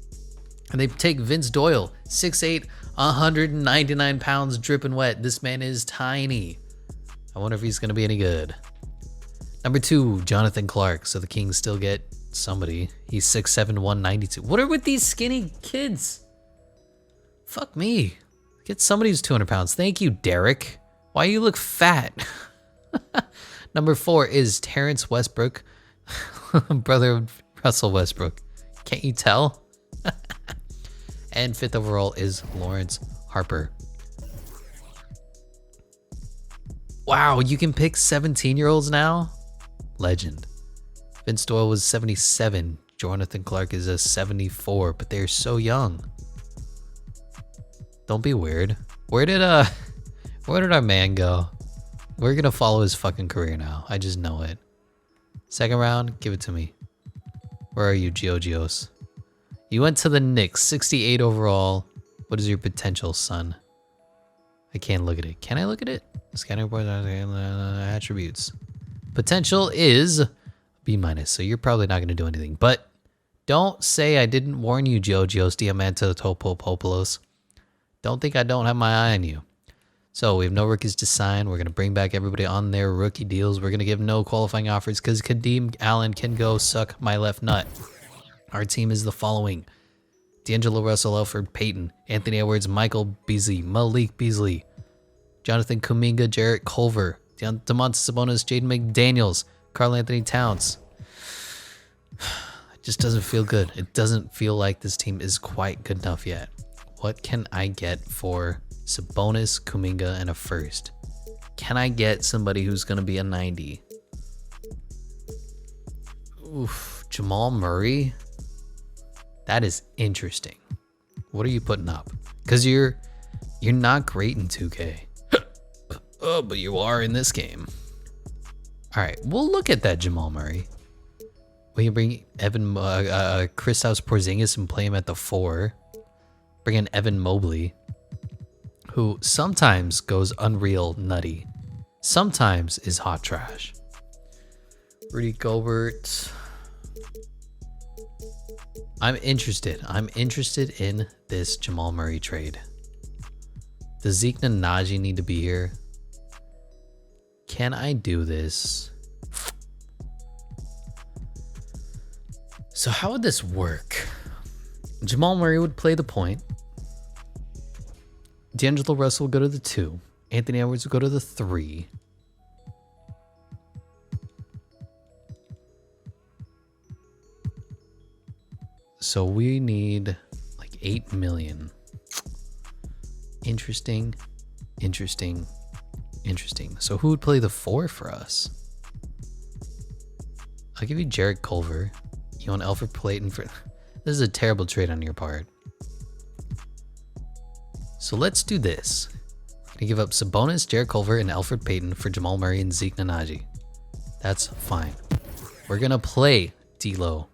And they take Vince Doyle, 6'8", 199 pounds, dripping wet. This man is tiny. I wonder if he's going to be any good. Number 2, Jonathan Clark. So the Kings still get somebody. He's 6'7", 192. What are with these skinny kids? Fuck me. Get somebody who's 200 pounds. Thank you, Derek. Why you look fat? Number 4 is Terrence Westbrook, brother of Russell Westbrook. Can't you tell? And 5th overall is Lawrence Harper. Wow, you can pick 17-year-olds now? Legend. Vince Doyle was 77. Jonathan Clark is a 74, but they're so young. Don't be weird. Where did our man go? We're gonna follow his fucking career now. I just know it. 2nd round, give it to me. Where are you, Georgios? You went to the Knicks, 68 overall. What is your potential, son? I can't look at it. Can I look at it? Scanner report attributes. Potential is B-, so you're probably not gonna do anything. But don't say I didn't warn you, Georgios Diamantopoulos. Don't think I don't have my eye on you. So we have no rookies to sign. We're going to bring back everybody on their rookie deals. We're going to give no qualifying offers because Kadeem Allen can go suck my left nut. Our team is the following: D'Angelo Russell, Alfred Payton, Anthony Edwards, Michael Beasley, Malik Beasley, Jonathan Kuminga, Jarrett Culver, Domantas Sabonis, Jaden McDaniels, Karl Anthony Towns. It just doesn't feel good. It doesn't feel like this team is quite good enough yet. What can I get for Sabonis, Kuminga, and a 1st? Can I get somebody who's going to be a 90? Oof, Jamal Murray? That is interesting. What are you putting up? Because you're not great in 2K. Oh, but you are in this game. All right, we'll look at that Jamal Murray. Will you bring Kristaps Porzingis and play him at the 4? Bring in Evan Mobley, who sometimes goes unreal nutty, sometimes is hot trash. Rudy Gobert. I'm interested in this Jamal Murray trade. Does Zeke Nnaji need to be here? Can I do this? So how would this work? Jamal Murray would play the point. D'Angelo Russell would go to the 2. Anthony Edwards would go to the 3. So we need like 8 million. Interesting. So who would play the 4 for us? I'll give you Jarrett Culver. You want Alfred Payton for... This is a terrible trade on your part. So let's do this. I'm gonna give up Sabonis, Jarrett Culver, and Alfred Payton for Jamal Murray and Zeke Nnaji. That's fine. We're gonna play D'Lo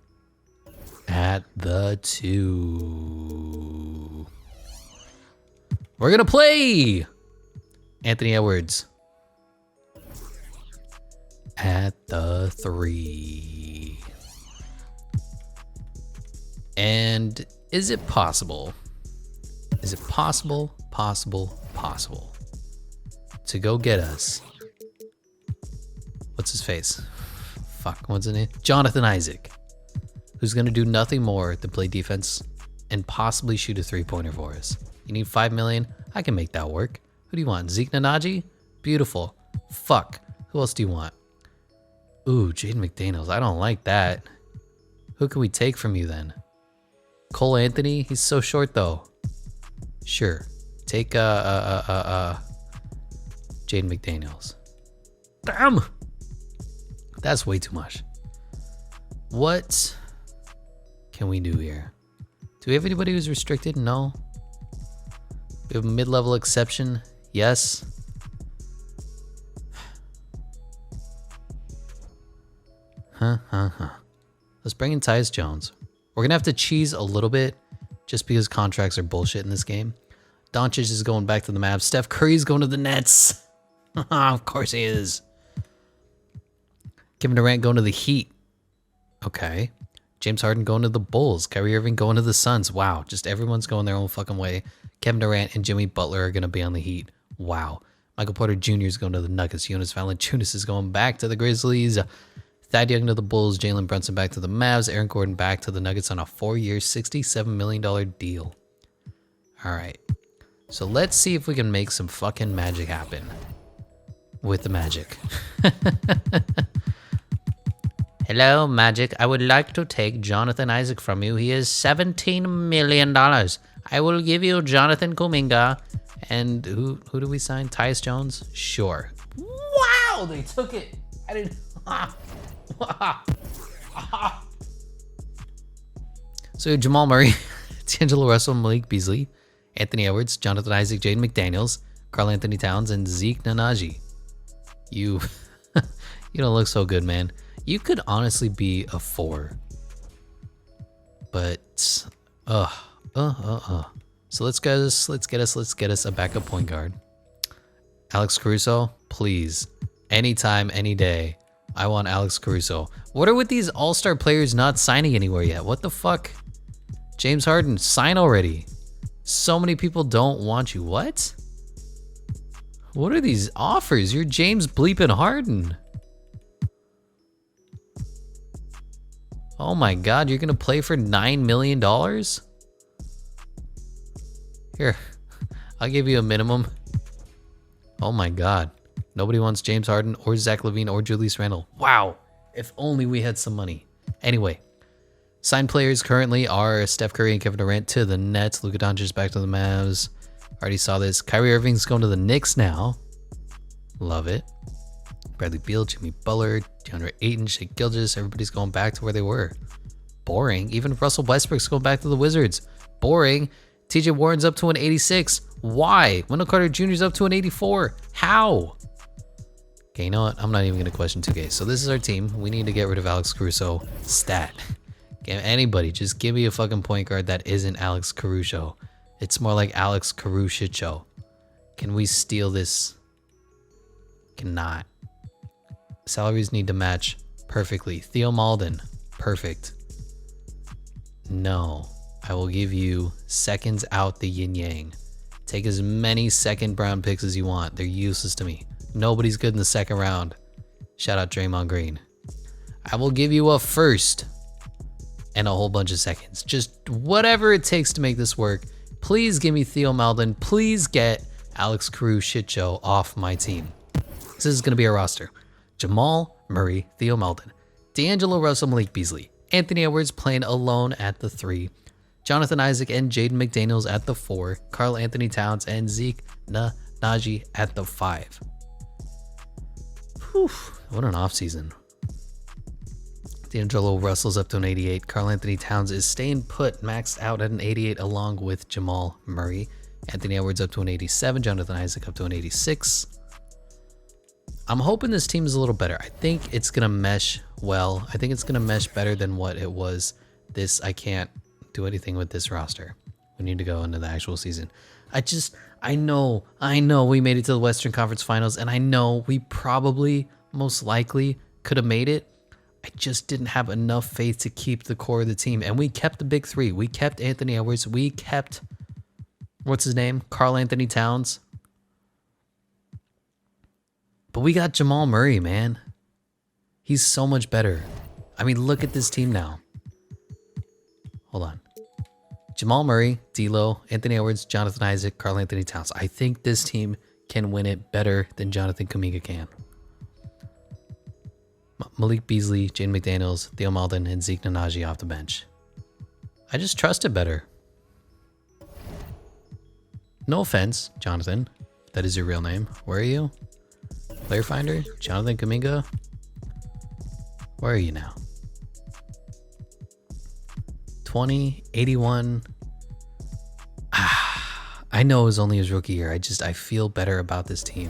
at the 2. We're gonna play Anthony Edwards at the 3. And is it possible? Is it possible to go get us? What's his face? Fuck, what's his name? Jonathan Isaac, who's gonna do nothing more than play defense and possibly shoot a 3-pointer for us. You need 5 million? I can make that work. Who do you want? Zeke Nnaji? Beautiful. Fuck. Who else do you want? Ooh, Jaden McDaniels. I don't like that. Who can we take from you then? Cole Anthony? He's so short though. Sure. Take Jaden McDaniels. Damn! That's way too much. What can we do here? Do we have anybody who's restricted? No. We have a mid-level exception? Yes. Let's bring in Tyus Jones. We're gonna have to cheese a little bit just because contracts are bullshit in this game. Doncic is going back to the Mavs. Steph Curry's going to the Nets. Of course he is. Kevin Durant going to the Heat. Okay. James Harden going to the Bulls. Kyrie Irving going to the Suns. Wow. Just everyone's going their own fucking way. Kevin Durant and Jimmy Butler are going to be on the Heat. Wow. Michael Porter Jr. is going to the Nuggets. Jonas Valanciunas is going back to the Grizzlies. Thad Young to the Bulls. Jalen Brunson back to the Mavs. Aaron Gordon back to the Nuggets on a 4-year, $67 million deal. All right. So let's see if we can make some fucking magic happen with the Magic. Hello, Magic. I would like to take Jonathan Isaac from you. He is $17 million. I will give you Jonathan Kuminga. And who do we sign? Tyus Jones? Sure. Wow, they took it. I didn't. So Jamal Murray, D'Angelo Russell, Malik Beasley, Anthony Edwards, Jonathan Isaac, Jaden McDaniels, Karl Anthony Towns, and Zeke Nnaji. You don't look so good, man. You could honestly be a 4. But So let's get us a backup point guard. Alex Caruso, please. Anytime, any day. I want Alex Caruso. What are with these all-star players not signing anywhere yet? What the fuck? James Harden, sign already. So many people don't want you. What? What are these offers? You're James bleeping Harden. Oh my God, you're gonna play for $9 million? Here, I'll give you a minimum. Oh my God. Nobody wants James Harden or Zach LaVine or Julius Randle. Wow. If only we had some money. Anyway, signed players currently are Steph Curry and Kevin Durant to the Nets. Luka Doncic back to the Mavs. Already saw this. Kyrie Irving's going to the Knicks now. Love it. Bradley Beal, Jimmy Butler, DeAndre Ayton, Shai Gilgeous. Everybody's going back to where they were. Boring. Even Russell Westbrook's going back to the Wizards. Boring. TJ Warren's up to an 86. Why? Wendell Carter Jr.'s up to an 84. How? Okay, you know what? I'm not even going to question 2K. So this is our team. We need to get rid of Alex Caruso. Stat. Anybody, just give me a fucking point guard that isn't Alex Caruso. It's more like Alex Caruso. Can we steal this? Cannot. Salaries need to match perfectly. Theo Malden. Perfect. No. I will give you seconds out the yin yang. Take as many second round picks as you want. They're useless to me. Nobody's good in the second round. Shout out Draymond Green. I will give you a first and a whole bunch of seconds. Just whatever it takes to make this work. Please give me Theo Malden. Please get Alex Caruso off my team. This is going to be our roster. Jamal Murray, Theo Malden, D'Angelo Russell, Malik Beasley, Anthony Edwards playing alone at the 3, Jonathan Isaac and Jaden McDaniels at the 4, Karl Anthony Towns and Zeke Nnaji at the 5. Whew, what an offseason. D'Angelo Russell's up to an 88. Karl Anthony Towns is staying put, maxed out at an 88 along with Jamal Murray. Anthony Edwards up to an 87. Jonathan Isaac up to an 86. I'm hoping this team is a little better. I think it's going to mesh well. I think it's going to mesh better than what it was. I can't do anything with this roster. We need to go into the actual season. I know we made it to the Western Conference Finals, and I know we probably, most likely, could have made it. I just didn't have enough faith to keep the core of the team, and we kept the big 3. We kept Anthony Edwards. We kept, what's his name? Karl Anthony Towns. But we got Jamal Murray, man. He's so much better. I mean, look at this team now. Hold on. Jamal Murray, D'Lo, Anthony Edwards, Jonathan Isaac, Karl Anthony Towns. I think this team can win it better than Jonathan Kuminga can. Malik Beasley, Jaden McDaniels, Theo Malden, and Zeke Nnaji off the bench. I just trust it better. No offense, Jonathan. That is your real name. Where are you? Player Finder? Jonathan Kuminga? Where are you now? 20, 81. I know it was only his rookie year. I feel better about this team.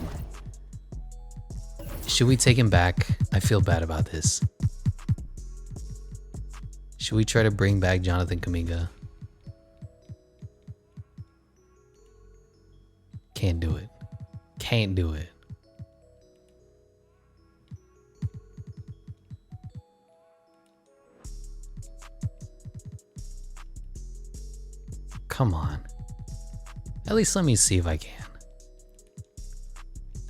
Should we take him back? I feel bad about this. Should we try to bring back Jonathan Kuminga? Can't do it. Can't do it. come on. At least let me see if I can.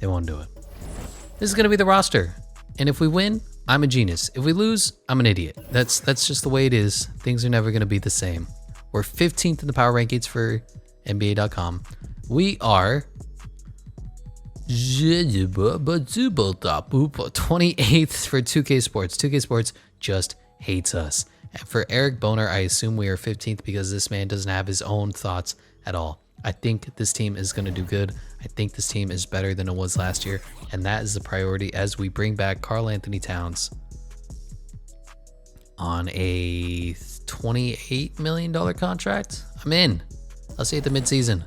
They won't do it. This is going to be the roster. And if we win, I'm a genius. If we lose, I'm an idiot. That's just the way it is. Things are never going to be the same. We're 15th in the power rankings for NBA.com. We are 28th for 2K Sports. 2K Sports just hates us. And for Eric Boner, I assume we are 15th because this man doesn't have his own thoughts at all. I think this team is going to do good. I think this team is better than it was last year. And that is the priority as we bring back Karl Anthony Towns on a $28 million contract. I'm in. I'll see you at the midseason.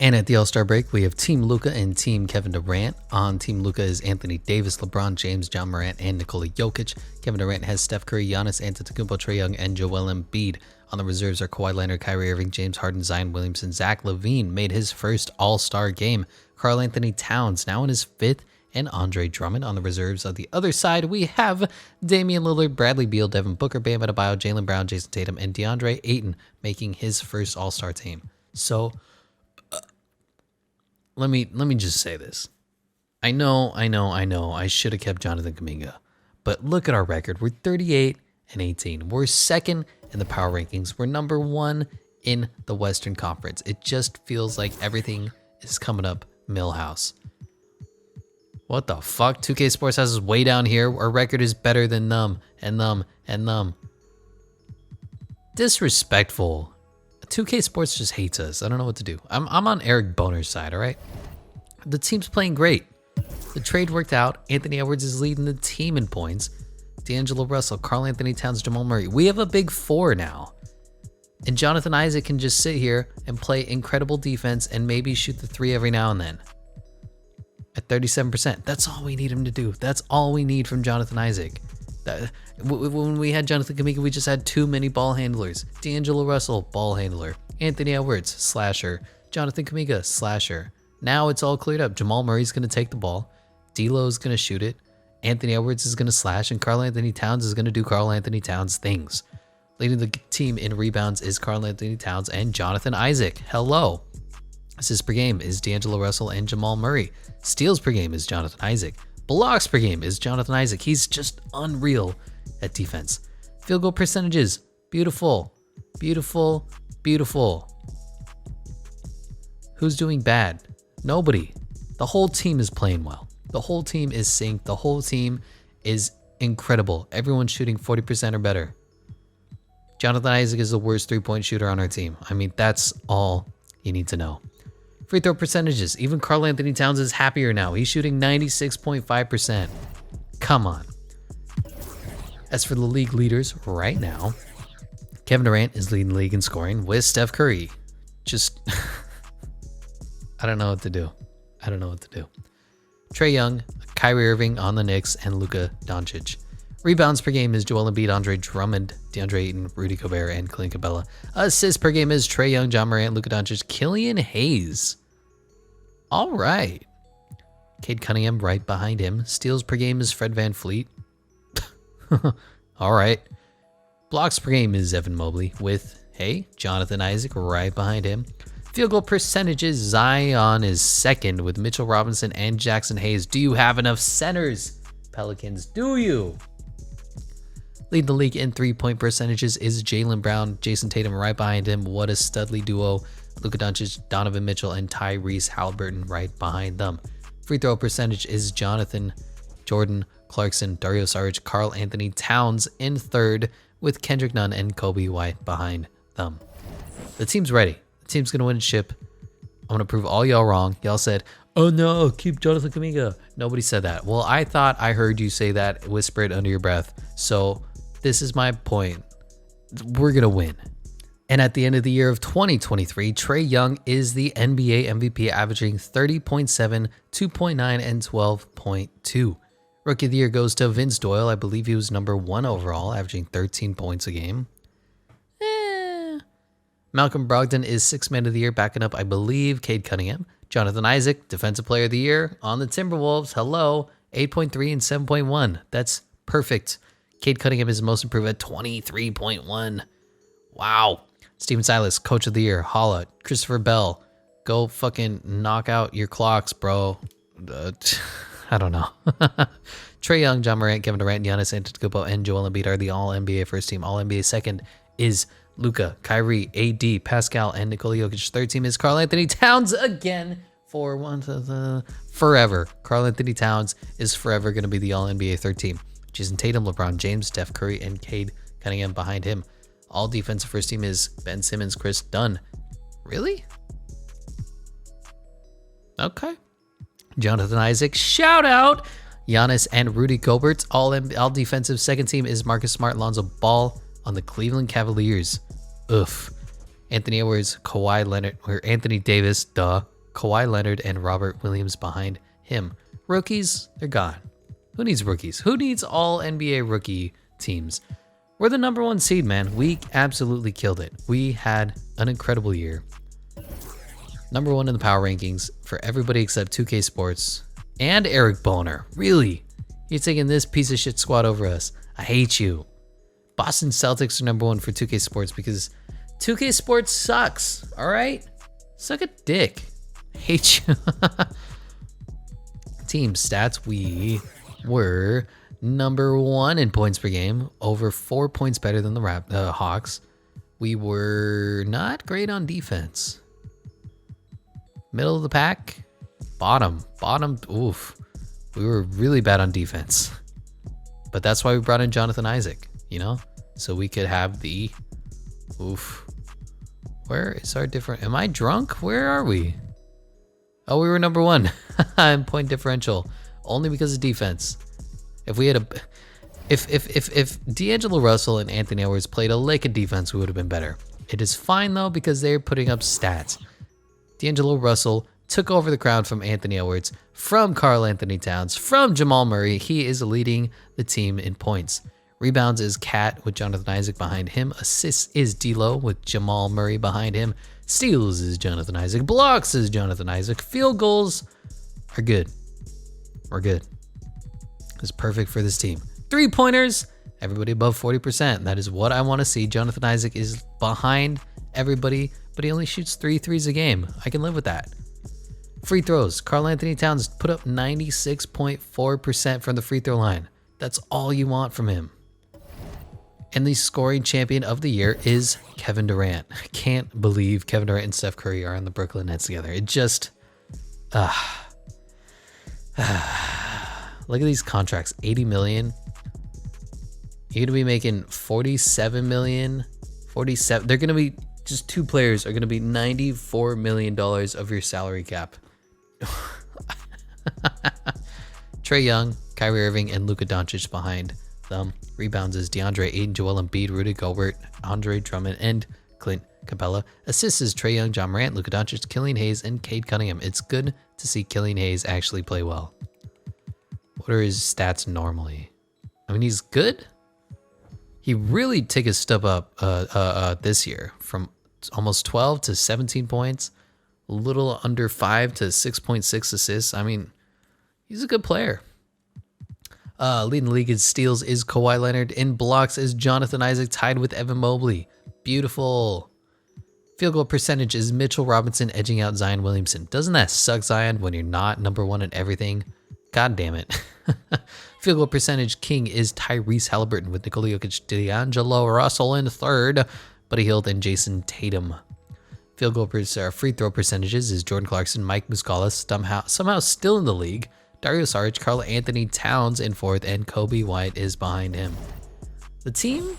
And at the All-Star break, we have Team Luka and Team Kevin Durant. On Team Luka is Anthony Davis, LeBron James, John Morant, and Nikola Jokic. Kevin Durant has Steph Curry, Giannis Antetokounmpo, Trae Young, and Joel Embiid. On the reserves are Kawhi Leonard, Kyrie Irving, James Harden, Zion Williamson. Zach LaVine made his first All-Star game. Karl Anthony Towns now in his 5th, and Andre Drummond. On the reserves on the other side, we have Damian Lillard, Bradley Beal, Devin Booker, Bam Adebayo, Jaylen Brown, Jason Tatum, and DeAndre Ayton making his first All-Star team. So let me just say this. I know. I should have kept Jonathan Kuminga, but look at our record. We're 38-18. We're 2nd in the power rankings. We're number 1 in the Western Conference. It just feels like everything is coming up Millhouse. What the fuck? 2K Sports has us way down here. Our record is better than them and them. Disrespectful. 2K Sports just hates us. I don't know what to do. I'm on Eric Boner's side, all right? The team's playing great. The trade worked out. Anthony Edwards is leading the team in points. D'Angelo Russell, Karl Anthony Towns, Jamal Murray. We have a big 4 now. And Jonathan Isaac can just sit here and play incredible defense and maybe shoot the 3 every now and then. At 37%. That's all we need him to do. That's all we need from Jonathan Isaac. When we had Jonathan Kuminga, we just had too many ball handlers. D'Angelo Russell, ball handler. Anthony Edwards, slasher. Jonathan Kuminga, slasher. Now it's all cleared up. Jamal Murray's going to take the ball. D'Lo's going to shoot it. Anthony Edwards is going to slash. And Karl Anthony Towns is going to do Karl Anthony Towns things. Leading the team in rebounds is Karl Anthony Towns and Jonathan Isaac. Hello. Assists per game is D'Angelo Russell and Jamal Murray. Steals per game is Jonathan Isaac. Blocks per game is Jonathan Isaac. He's just unreal at defense. Field goal percentages. Beautiful. Beautiful. Beautiful. Who's doing bad? Nobody. The whole team is playing well. The whole team is synced. The whole team is incredible. Everyone's shooting 40% or better. Jonathan Isaac is the worst 3-point shooter on our team. I mean, that's all you need to know. Free throw percentages. Even Karl Anthony Towns is happier now. He's shooting 96.5%. Come on. As for the league leaders right now, Kevin Durant is leading the league in scoring with Steph Curry. Just, I don't know what to do. Trae Young, Kyrie Irving on the Knicks, and Luka Doncic. Rebounds per game is Joel Embiid, Andre Drummond, DeAndre Ayton, Rudy Gobert, and Clint Capella. Assists per game is Trae Young, John Morant, Luka Doncic, Killian Hayes. All right. Cade Cunningham right behind him. Steals per game is Fred VanVleet. All right. Blocks per game is Evan Mobley with, Jonathan Isaac right behind him. Field goal percentages, Zion is 2nd with Mitchell Robinson and Jackson Hayes. Do you have enough centers, Pelicans? Do you? Leading the league in 3-point percentages is Jaylen Brown, Jason Tatum right behind him. What a studly duo. Luka Doncic, Donovan Mitchell, and Tyrese Halliburton right behind them. Free throw percentage is Jonathan, Jordan Clarkson, Dario Saric, Karl Anthony Towns in 3rd with Kendrick Nunn and Kobe White behind them. The team's ready. The team's going to win a ship. I'm going to prove all y'all wrong. Y'all said, oh no, keep Jonathan Kuminga. Nobody said that. Well, I thought I heard you say that, whisper it under your breath. So this is my point. We're going to win. And at the end of the year of 2023, Trae Young is the NBA MVP, averaging 30.7, 2.9, and 12.2. Rookie of the year goes to Vince Doyle. I believe he was number 1 overall, averaging 13 points a game. Malcolm Brogdon is 6th man of the year, backing up, I believe, Cade Cunningham. Jonathan Isaac, defensive player of the year on the Timberwolves. Hello, 8.3 and 7.1. That's perfect. Cade Cunningham is most improved at 23.1. Wow. Steven Silas, Coach of the Year. Holla. Christopher Bell, go fucking knock out your clocks, bro. I don't know. Trae Young, John Morant, Kevin Durant, Giannis Antetokounmpo, and Joel Embiid are the All-NBA first team. All-NBA second is Luka, Kyrie, AD, Pascal, and Nikola Jokic. Third team is Karl Anthony Towns again for forever. Karl Anthony Towns is forever going to be the All-NBA third team. Jason Tatum, LeBron James, Steph Curry, and Cade Cunningham behind him. All defensive first team is Ben Simmons, Chris Dunn. Really? Okay. Jonathan Isaac, shout out. Giannis and Rudy Gobert. All defensive second team is Marcus Smart, Lonzo Ball on the Cleveland Cavaliers. Oof. Anthony Edwards, Kawhi Leonard, or Anthony Davis, Kawhi Leonard, and Robert Williams behind him. Rookies, they're gone. Who needs rookies? Who needs all NBA rookie teams? We're the number one seed, man. We absolutely killed it. We had an incredible year. Number one in the power rankings for everybody except 2K Sports and Eric Boner. Really? You're taking this piece of shit squad over us. I hate you. Boston Celtics are number one for 2K Sports because 2K Sports sucks. All right? Suck a dick. I hate you. Team stats, we were number one in points per game, over 4 points better than the Hawks. We were not great on defense. Middle of the pack, bottom, oof. We were really bad on defense. But that's why we brought in Jonathan Isaac, so we could have the, oof. Where is our different, am I drunk? Where are we? Oh, we were number one in point differential, only because of defense. If we had if D'Angelo Russell and Anthony Edwards played a lick of defense, we would have been better. It is fine though, because they're putting up stats. D'Angelo Russell took over the crown from Anthony Edwards, from Karl Anthony Towns, from Jamal Murray. He is leading the team in points. Rebounds is Cat with Jonathan Isaac behind him. Assists is D'Lo with Jamal Murray behind him. Steals is Jonathan Isaac. Blocks is Jonathan Isaac. Field goals are good. We're good. It's perfect for this team. 3-pointers, everybody above 40%. That is what I want to see. Jonathan Isaac is behind everybody, but he only shoots 3 threes a game. I can live with that. Free throws. Karl Anthony Towns put up 96.4% from the free throw line. That's all you want from him. And the scoring champion of the year is Kevin Durant. I can't believe Kevin Durant and Steph Curry are on the Brooklyn Nets together. It just, look at these contracts. 80 million. You're gonna be making 47 million. 47. They're gonna be, just two players are gonna be $94 million of your salary cap. Trae Young, Kyrie Irving, and Luka Doncic behind them. Rebounds is DeAndre Ayton, Joel Embiid, Rudy Gobert, Andre Drummond, and Clint Capella. Assists is Trae Young, John Morant, Luka Doncic, Killian Hayes, and Cade Cunningham. It's good to see Killian Hayes actually play well. What are his stats normally? I mean, he's good. He really took a step up this year from almost 12 to 17 points, a little under 5 to 6.6 assists. I mean, he's a good player. Leading the league in steals is Kawhi Leonard. In blocks is Jonathan Isaac, tied with Evan Mobley. Beautiful. Field goal percentage is Mitchell Robinson edging out Zion Williamson. Doesn't that suck, Zion, when you're not number one in everything? God damn it. Field goal percentage king is Tyrese Halliburton with Nikola Jokic, D'Angelo Russell in third, Buddy Hield, and Jason Tatum. Field goal free throw percentages is Jordan Clarkson, Mike Muscala, somehow still in the league, Dario Saric, Karl Anthony Towns in fourth, and Kobe White is behind him. The team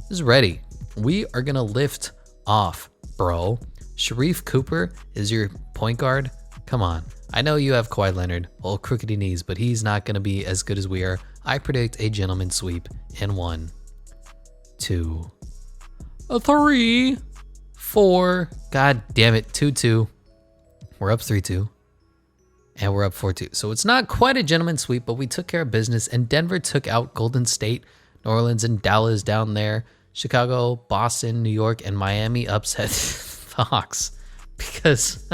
is ready. We are going to lift off, bro. Sharif Cooper is your point guard. Come on. I know you have Kawhi Leonard, old crookedy knees, but he's not going to be as good as we are. I predict a gentleman sweep in 1, 2, 3, 4. God damn it. 2-2. We're up 3-2. And we're up 4-2. So it's not quite a gentleman sweep, but we took care of business. And Denver took out Golden State, New Orleans, and Dallas down there. Chicago, Boston, New York, and Miami upset the Hawks. Because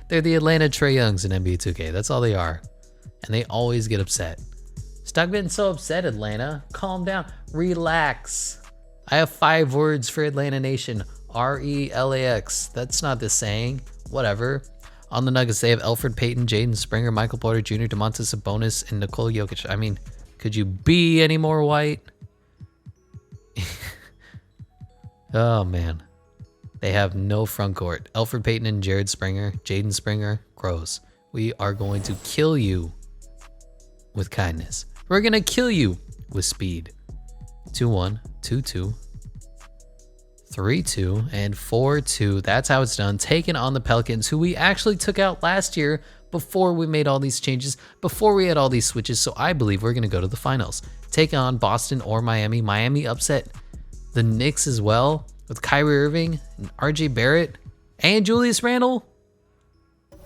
they're the Atlanta Trae Youngs in NBA 2K. That's all they are. And they always get upset. Stop getting so upset, Atlanta. Calm down. Relax. I have 5 words for Atlanta Nation. RELAX. That's not the saying. Whatever. On the Nuggets, they have Elfrid Payton, Jaden Springer, Michael Porter Jr., Domantas Sabonis, and Nikola Jokic. I mean, could you be any more white? Oh, man. They have no front court. Elfrid Payton and Jared Springer, Jaden Springer, gross. We are going to kill you with kindness. We're going to kill you with speed. 2-1, 2-2, 3-2, and 4-2. That's how it's done. Taking on the Pelicans, who we actually took out last year before we made all these changes, before we had all these switches. So I believe we're going to go to the finals. Take on Boston or Miami. Miami upset the Knicks as well with Kyrie Irving and RJ Barrett and Julius Randle.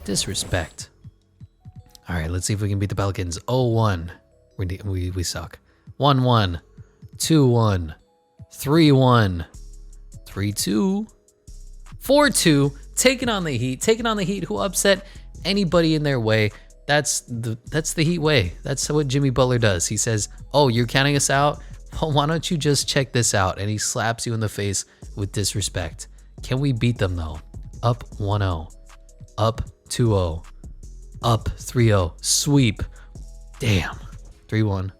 Disrespect. All right, let's see if we can beat the Pelicans. 0-1. We suck. 1-1. 2-1. 3-1. 3-2. 4-2. Taking on the Heat. Taking on the Heat, who upset anybody in their way. That's the Heat way. That's what Jimmy Butler does. He says, "Oh, you're counting us out? Well, why don't you just check this out?" And he slaps you in the face with disrespect. Can we beat them though? Up 1-0. Up 2-0. Up 3-0. Sweep. Damn. 3-1.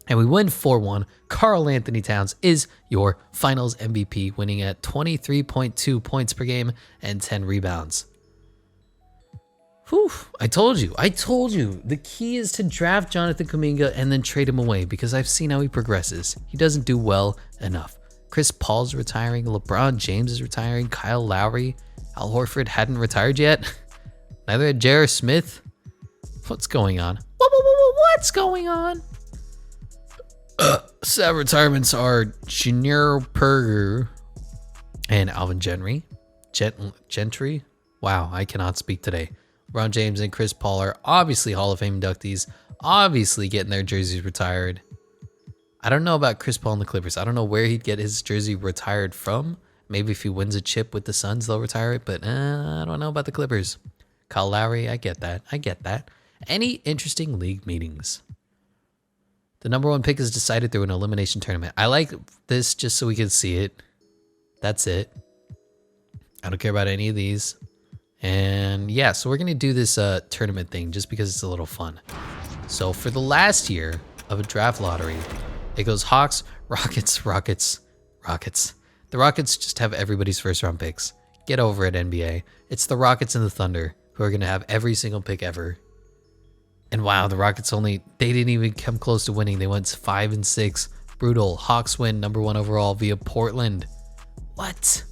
And we win 4-1. Karl Anthony Towns is your finals MVP, winning at 23.2 points per game and 10 rebounds. Whew, I told you. The key is to draft Jonathan Kuminga and then trade him away, because I've seen how he progresses. He doesn't do well enough. Chris Paul's retiring. LeBron James is retiring. Kyle Lowry. Al Horford hadn't retired yet. Neither had J.R. Smith. What's going on? What's going on? Sad retirements are Junior Perger and Alvin Gentry. Gentry? Wow, I cannot speak today. LeBron James and Chris Paul are obviously Hall of Fame inductees, obviously getting their jerseys retired. I don't know about Chris Paul and the Clippers. I don't know where he'd get his jersey retired from. Maybe if he wins a chip with the Suns, they'll retire it, but I don't know about the Clippers. Kyle Lowry, I get that. Any interesting league meetings? The number 1 pick is decided through an elimination tournament. I like this just so we can see it. That's it. I don't care about any of these. And yeah, so we're going to do this tournament thing just because it's a little fun. So for the last year of a draft lottery, it goes Hawks, Rockets. The Rockets just have everybody's first round picks. Get over it, NBA. It's the Rockets and the Thunder who are going to have every single pick ever. And wow, the Rockets they didn't even come close to winning. They went 5-6. Brutal. Hawks win number 1 overall via Portland. What?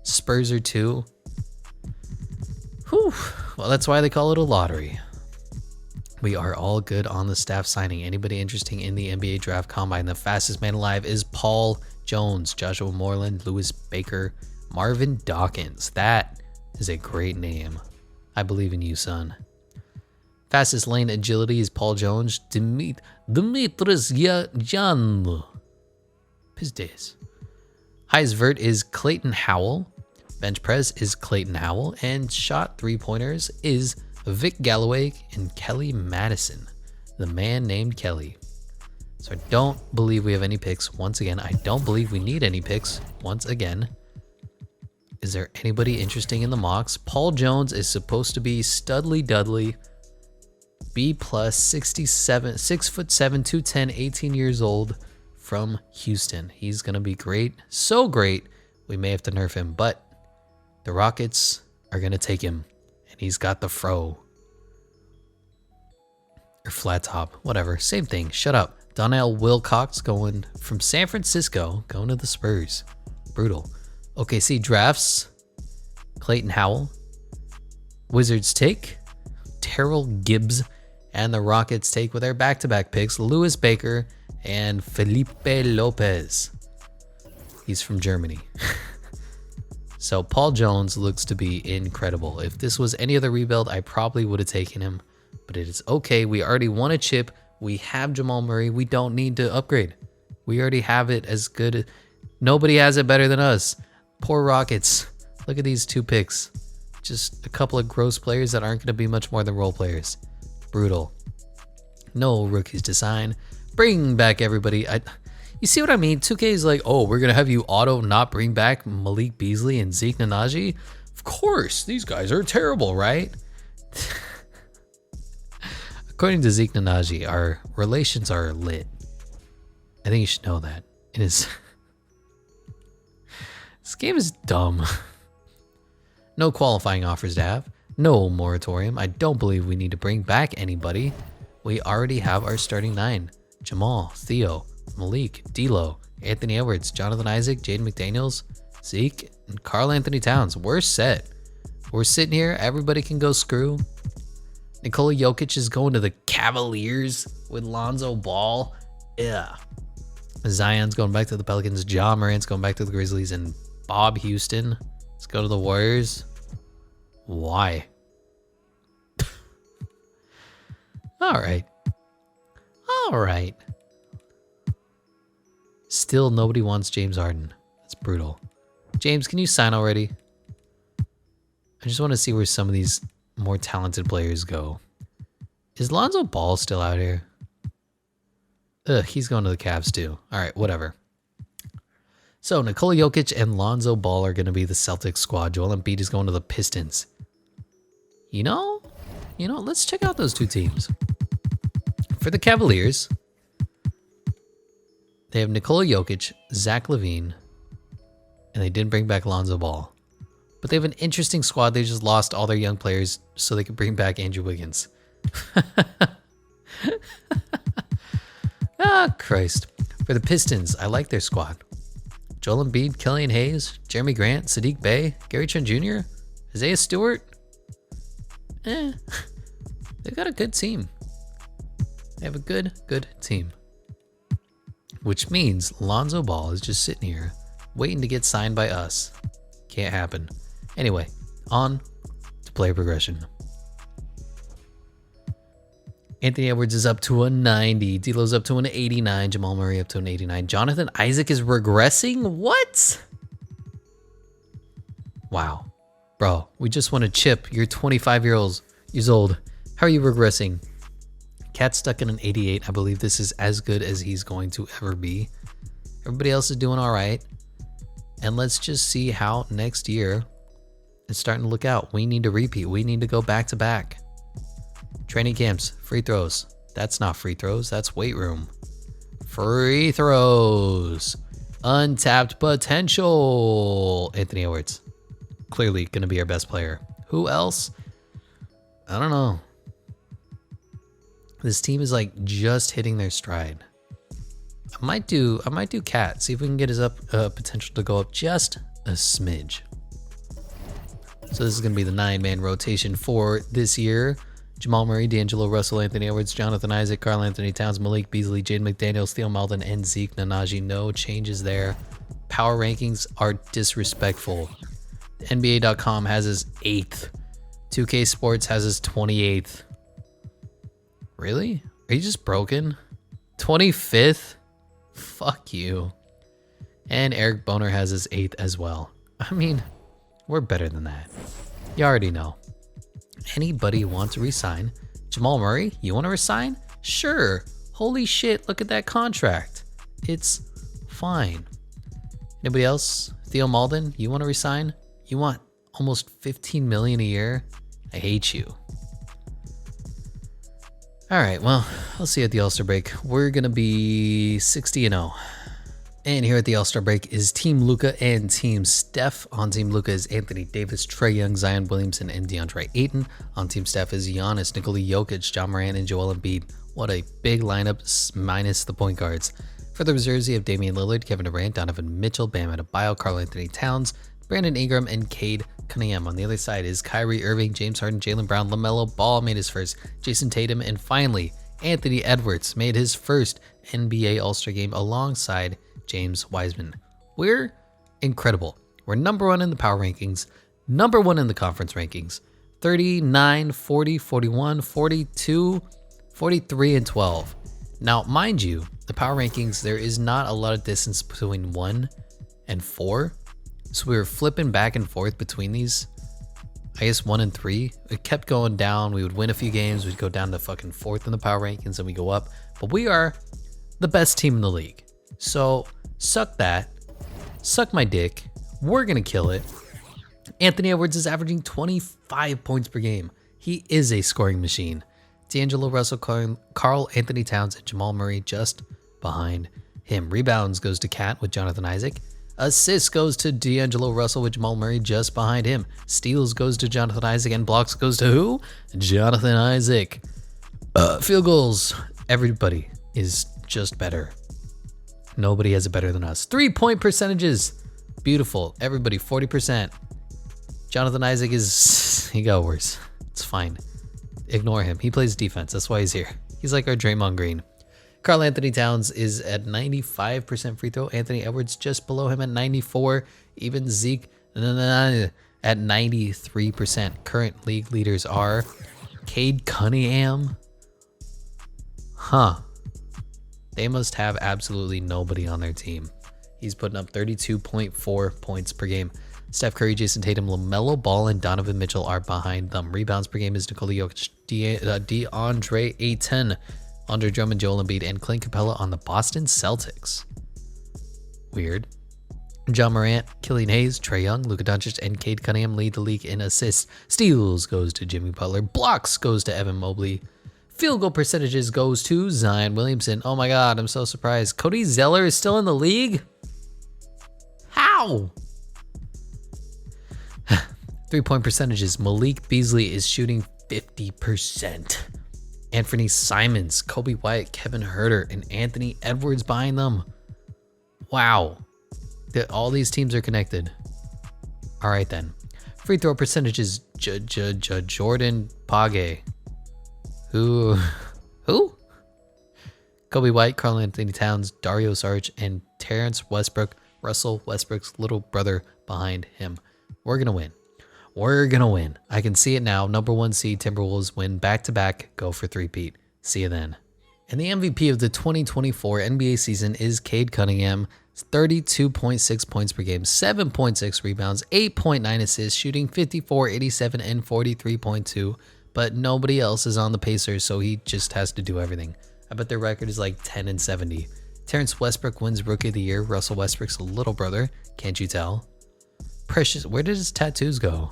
Spurs are 2. Whew. Well, that's why they call it a lottery. We are all good on the staff signing. Anybody interesting in the NBA draft combine? The fastest man alive is Paul Jones, Joshua Moreland, Lewis Baker, Marvin Dawkins. That is a great name. I believe in you, son. Fastest lane agility is Paul Jones. Dimitris Jan. Pizdes. Highest vert is Clayton Howell. Bench press is Clayton Howell. And shot 3-pointers is Vic Galloway and Kelly Madison. The man named Kelly. So I don't believe we have any picks. Once again, I don't believe we need any picks. Once again. Is there anybody interesting in the mocks? Paul Jones is supposed to be Studley Dudley. B+, 67, 6'7", 210, 18 years old from Houston. He's going to be great. So great, we may have to nerf him, but the Rockets are going to take him, and he's got the fro. Or flat top, whatever, same thing, shut up. Donnell Wilcox going from San Francisco, going to the Spurs. Brutal. OKC drafts Clayton Howell. Wizards take Terrell Gibbs, and the Rockets take with their back-to-back picks Lewis Baker and Felipe Lopez. He's from Germany. So Paul Jones looks to be incredible. If this was any other rebuild, I probably would have taken him, but it is okay. We already won a chip. We have Jamal Murray. We don't need to upgrade. We already have it as good. Nobody has it better than us. Poor Rockets. Look at these 2 picks. Just a couple of gross players that aren't going to be much more than role players. Brutal. No rookies to sign. Bring back everybody. You see what I mean? 2K is like, oh, we're going to have you auto not bring back Malik Beasley and Zeke Nnaji? Of course, these guys are terrible, right? According to Zeke Nnaji, our relations are lit. I think you should know that. It is. This game is dumb. No qualifying offers to have. No moratorium. I don't believe we need to bring back anybody. We already have our starting 9. Jamal, Theo, Malik, D'Lo, Anthony Edwards, Jonathan Isaac, Jaden McDaniels, Zeke, and Karl Anthony Towns. We're set. We're sitting here. Everybody can go screw. Nikola Jokic is going to the Cavaliers with Lonzo Ball. Yeah. Zion's going back to the Pelicans. Ja Morant's going back to the Grizzlies. And Bob Houston, let's go to the Warriors. Why? All right. Still nobody wants James Harden. That's brutal. James, can you sign already? I just want to see where some of these more talented players go. Is Lonzo Ball still out here? Ugh, he's going to the Cavs too. All right, whatever. So Nikola Jokic and Lonzo Ball are going to be the Celtics squad. Joel Embiid is going to the Pistons. You know, let's check out those two teams. For the Cavaliers, they have Nikola Jokic, Zach LaVine, and they didn't bring back Lonzo Ball. But they have an interesting squad. They just lost all their young players so they could bring back Andrew Wiggins. Ah, Christ. For the Pistons, I like their squad. Joel Embiid, Killian Hayes, Jeremy Grant, Sadiq Bey, Gary Trent Jr., Isaiah Stewart. They've got a good team. They have a good team. Which means Lonzo Ball is just sitting here waiting to get signed by us. Can't happen. Anyway, on to player progression. Anthony Edwards is up to a 90. D'Lo's up to an 89. Jamal Murray up to an 89. Jonathan Isaac is regressing? What? Wow. Bro, we just won a chip. You're 25 years old. How are you regressing? Cat's stuck in an 88. I believe this is as good as he's going to ever be. Everybody else is doing all right. And let's just see how next year it's starting to look out. We need to repeat. We need to go back to back. Training camps, free throws. That's not free throws. That's weight room. Free throws. Untapped potential. Anthony Edwards. Clearly going to be our best player. Who else? I don't know. This team is like just hitting their stride. I might do Cat. See if we can get his potential to go up just a smidge. So this is going to be the 9-man rotation for this year. Jamal Murray, D'Angelo Russell, Anthony Edwards, Jonathan Isaac, Karl Anthony Towns, Malik Beasley, Jaden McDaniels, Theo Maledon, and Zeke Nnaji. No changes there. Power rankings are disrespectful. NBA.com has us 8th. 2K Sports has us 28th. Really? Are you just broken? 25th? Fuck you. And Eric Boner has us 8th as well. I mean, we're better than that. You already know. Anybody want to resign? Jamal Murray, you want to resign? Sure. Holy shit, look at that contract. It's fine. Anybody else? Theo Maledon, you want to resign? You want almost $15 million a year? I hate you. All right, well, I'll see you at the All-Star break. We're going to be 60-0. And here at the All-Star break is Team Luka and Team Steph. On Team Luka is Anthony Davis, Trae Young, Zion Williamson, and DeAndre Ayton. On Team Steph is Giannis, Nikola Jokic, Ja Morant, and Joel Embiid. What a big lineup minus the point guards. For the reserves, you have Damian Lillard, Kevin Durant, Donovan Mitchell, Bam Adebayo, Karl Anthony Towns, Brandon Ingram, and Cade Cunningham. On the other side is Kyrie Irving, James Harden, Jaylen Brown, LaMelo Ball made his first, Jason Tatum, and finally, Anthony Edwards made his first NBA All-Star game alongside James Wiseman. We're incredible. We're number 1 in the power rankings, number 1 in the conference rankings. 39, 40, 41, 42, 43, and 12. Now, mind you, the power rankings, there is not a lot of distance between 1 and 4. So we were flipping back and forth between these. I guess 1 and 3. It kept going down. We would win a few games. We'd go down to fucking 4th in the power rankings and we go up. But we are the best team in the league. So suck that. Suck my dick. We're going to kill it. Anthony Edwards is averaging 25 points per game. He is a scoring machine. D'Angelo Russell, Karl Anthony Towns, and Jamal Murray just behind him. Rebounds goes to Cat with Jonathan Isaac. Assists goes to D'Angelo Russell with Jamal Murray just behind him. Steals goes to Jonathan Isaac, and blocks goes to who? Jonathan Isaac. Field goals. Everybody is just better. Nobody has it better than us. 3-point percentages. Beautiful. Everybody, 40%. Jonathan Isaac he got worse. It's fine. Ignore him. He plays defense. That's why he's here. He's like our Draymond Green. Karl Anthony Towns is at 95% free throw. Anthony Edwards just below him at 94. Even Zeke at 93%. Current league leaders are Cade Cunningham. They must have absolutely nobody on their team. He's putting up 32.4 points per game. Steph Curry, Jason Tatum, LaMelo Ball, and Donovan Mitchell are behind them. Rebounds per game is Nikola Jokic, DeAndre Ayton, Andre Drummond, Joel Embiid, and Clint Capella on the Boston Celtics. Weird. John Morant, Killian Hayes, Trae Young, Luka Doncic, and Cade Cunningham lead the league in assists. Steals goes to Jimmy Butler. Blocks goes to Evan Mobley. Field goal percentages goes to Zion Williamson. Oh my God, I'm so surprised. Cody Zeller is still in the league? How? 3-point percentages. Malik Beasley is shooting 50%. Anthony Simons, Kobe White, Kevin Huerter, and Anthony Edwards behind them. Wow. All these teams are connected. All right then. Free throw percentages. Jordan Page. Who? Kobe White, Karl Anthony Towns, Dario Saric, and Terrence Westbrook. Russell Westbrook's little brother behind him. We're going to win. We're going to win. I can see it now. Number 1 seed Timberwolves win back-to-back. Go for three-peat. See you then. And the MVP of the 2024 NBA season is Cade Cunningham. 32.6 points per game, 7.6 rebounds, 8.9 assists, shooting 54, 87, and 43.2. But nobody else is on the Pacers, so he just has to do everything. I bet their record is like 10-70. Terrence Westbrook wins Rookie of the Year. Russell Westbrook's little brother. Can't you tell? Precious, where did his tattoos go?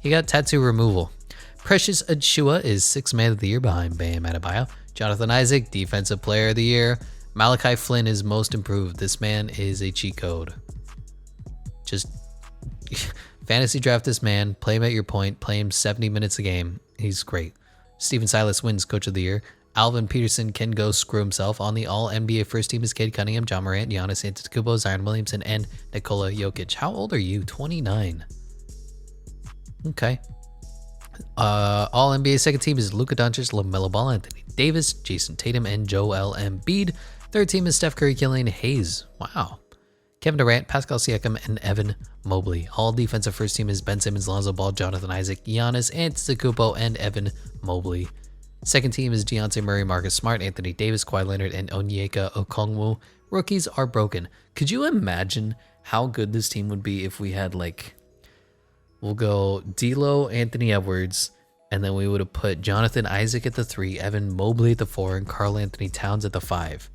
He got tattoo removal. Precious Achiuwa is 6th Man of the Year behind Bam Adebayo. Jonathan Isaac, Defensive Player of the Year. Malachi Flynn is Most Improved. This man is a cheat code. Just fantasy draft this man, play him at your point, play him 70 minutes a game. He's great. Steven Silas wins Coach of the Year. Alvin Peterson can go screw himself. On the All-NBA first team is Cade Cunningham, John Morant, Giannis Antetokounmpo, Zion Williamson, and Nikola Jokic. How old are you? 29. Okay. All-NBA second team is Luka Doncic, LaMelo Ball, Anthony Davis, Jason Tatum, and Joel Embiid. Third team is Steph Curry, Killian Hayes. Wow. Kevin Durant, Pascal Siakam, and Evan Mobley. All defensive first team is Ben Simmons, Lonzo Ball, Jonathan Isaac, Giannis Antetokounmpo, and Evan Mobley. Second team is Dejounte Murray, Marcus Smart, Anthony Davis, Kawhi Leonard, and Onyeka Okongwu. Rookies are broken. Could you imagine how good this team would be if we had we'll go D'Lo, Anthony Edwards, and then we would have put Jonathan Isaac at the 3, Evan Mobley at the 4, and Karl Anthony Towns at the 5.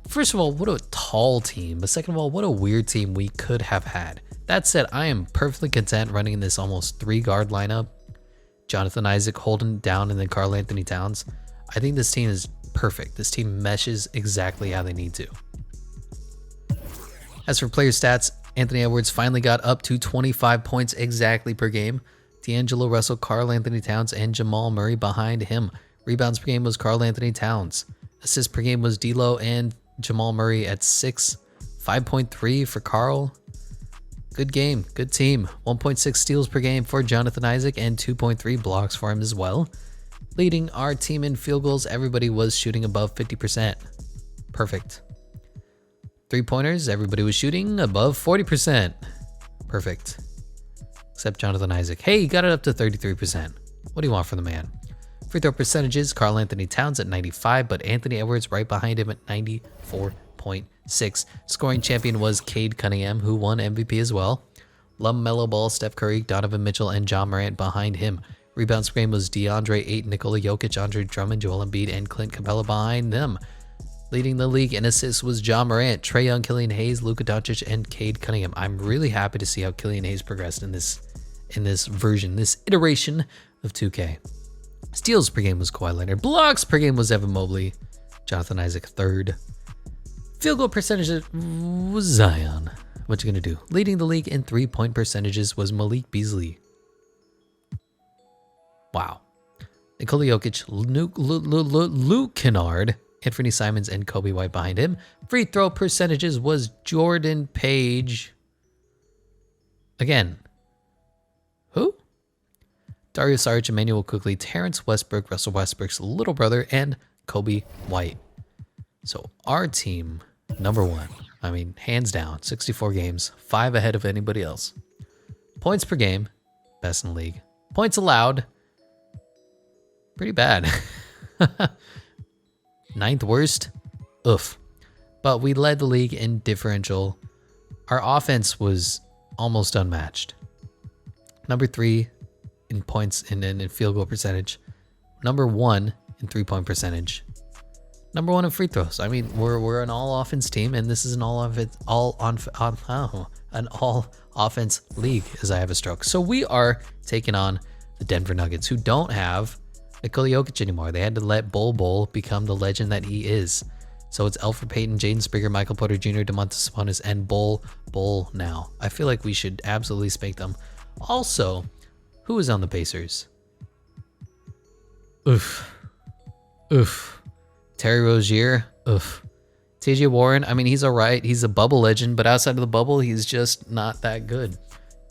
First of all, what a tall team. But second of all, what a weird team we could have had. That said, I am perfectly content running in this almost 3-guard lineup. Jonathan Isaac holding down, and then Karl Anthony Towns. I think this team is perfect. This team meshes exactly how they need to. As for player stats, Anthony Edwards finally got up to 25 points exactly per game. D'Angelo Russell, Karl Anthony Towns, and Jamal Murray behind him. Rebounds per game was Karl Anthony Towns. Assists per game was D'Lo and Jamal Murray at 6. 5.3 for Karl. Good game, good team. 1.6 steals per game for Jonathan Isaac and 2.3 blocks for him as well. Leading our team in field goals, everybody was shooting above 50%. Perfect. 3-pointers, everybody was shooting above 40%. Perfect. Except Jonathan Isaac. Hey, he got it up to 33%. What do you want from the man? Free throw percentages, Karl Anthony Towns at 95, but Anthony Edwards right behind him at 94.6. Scoring champion was Cade Cunningham, who won MVP as well. LaMelo Ball, Steph Curry, Donovan Mitchell, and John Morant behind him. Rebounds per game was DeAndre Ayton, Nikola Jokic, Andre Drummond, Joel Embiid, and Clint Capella behind them. Leading the league in assists was John Morant, Trae Young, Killian Hayes, Luka Doncic, and Cade Cunningham. I'm really happy to see how Killian Hayes progressed in this version, this iteration of 2K. Steals per game was Kawhi Leonard. Blocks per game was Evan Mobley. Jonathan Isaac third. Field goal percentage was Zion. What you gonna do? Leading the league in 3-point percentages was Malik Beasley. Wow. Nikola Jokic, Luke Kennard, Anthony Simons, and Kobe White behind him. Free throw percentages was Jordan Page. Again. Who? Dario Saric, Emmanuel Quickly, Terrence Westbrook, Russell Westbrook's little brother, and Kobe White. So our team, number one. I mean, hands down, 64 games, 5 ahead of anybody else. Points per game, best in the league. Points allowed, pretty bad. 9th worst, oof. But we led the league in differential. Our offense was almost unmatched. Number 3 in points and in field goal percentage. Number 1 in 3-point percentage. Number 1 in free throws. I mean, we're an all offense team, and this is an all offense league. As I have a stroke, so we are taking on the Denver Nuggets, who don't have Nikola Jokic anymore. They had to let Bol become the legend that he is. So it's Elfrid Payton, Jaden Springer, Michael Porter Jr., Domantas Sabonis, and Bol now. I feel like we should absolutely spank them. Also, who is on the Pacers? Oof. Terry Rozier. Oof. TJ Warren. I mean, he's all right. He's a bubble legend, but outside of the bubble, he's just not that good.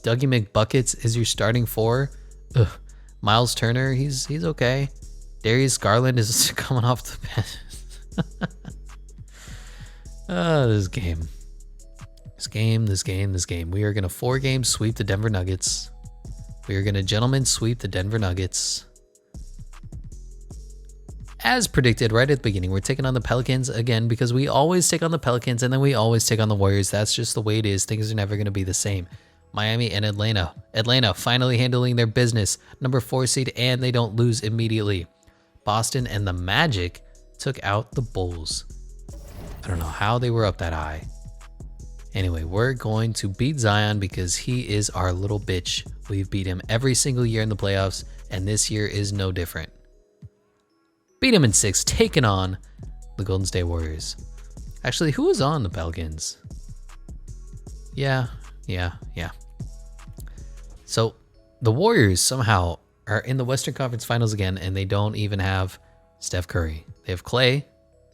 Dougie McBuckets is your starting 4. Ugh. Miles Turner, he's okay. Darius Garland is coming off the bench. This game. We are going to 4-game sweep the Denver Nuggets. We are going to gentlemen sweep the Denver Nuggets. As predicted right at the beginning, we're taking on the Pelicans again because we always take on the Pelicans and then we always take on the Warriors. That's just the way it is. Things are never going to be the same. Miami and Atlanta. Atlanta finally handling their business. Number 4 seed, and they don't lose immediately. Boston and the Magic took out the Bulls. I don't know how they were up that high. Anyway, we're going to beat Zion because he is our little bitch. We've beat him every single year in the playoffs, and this year is no different. Beat him in 6, taking on the Golden State Warriors. Actually, who was on the Pelicans? Yeah. So the Warriors somehow are in the Western Conference Finals again, and they don't even have Steph Curry. They have Klay,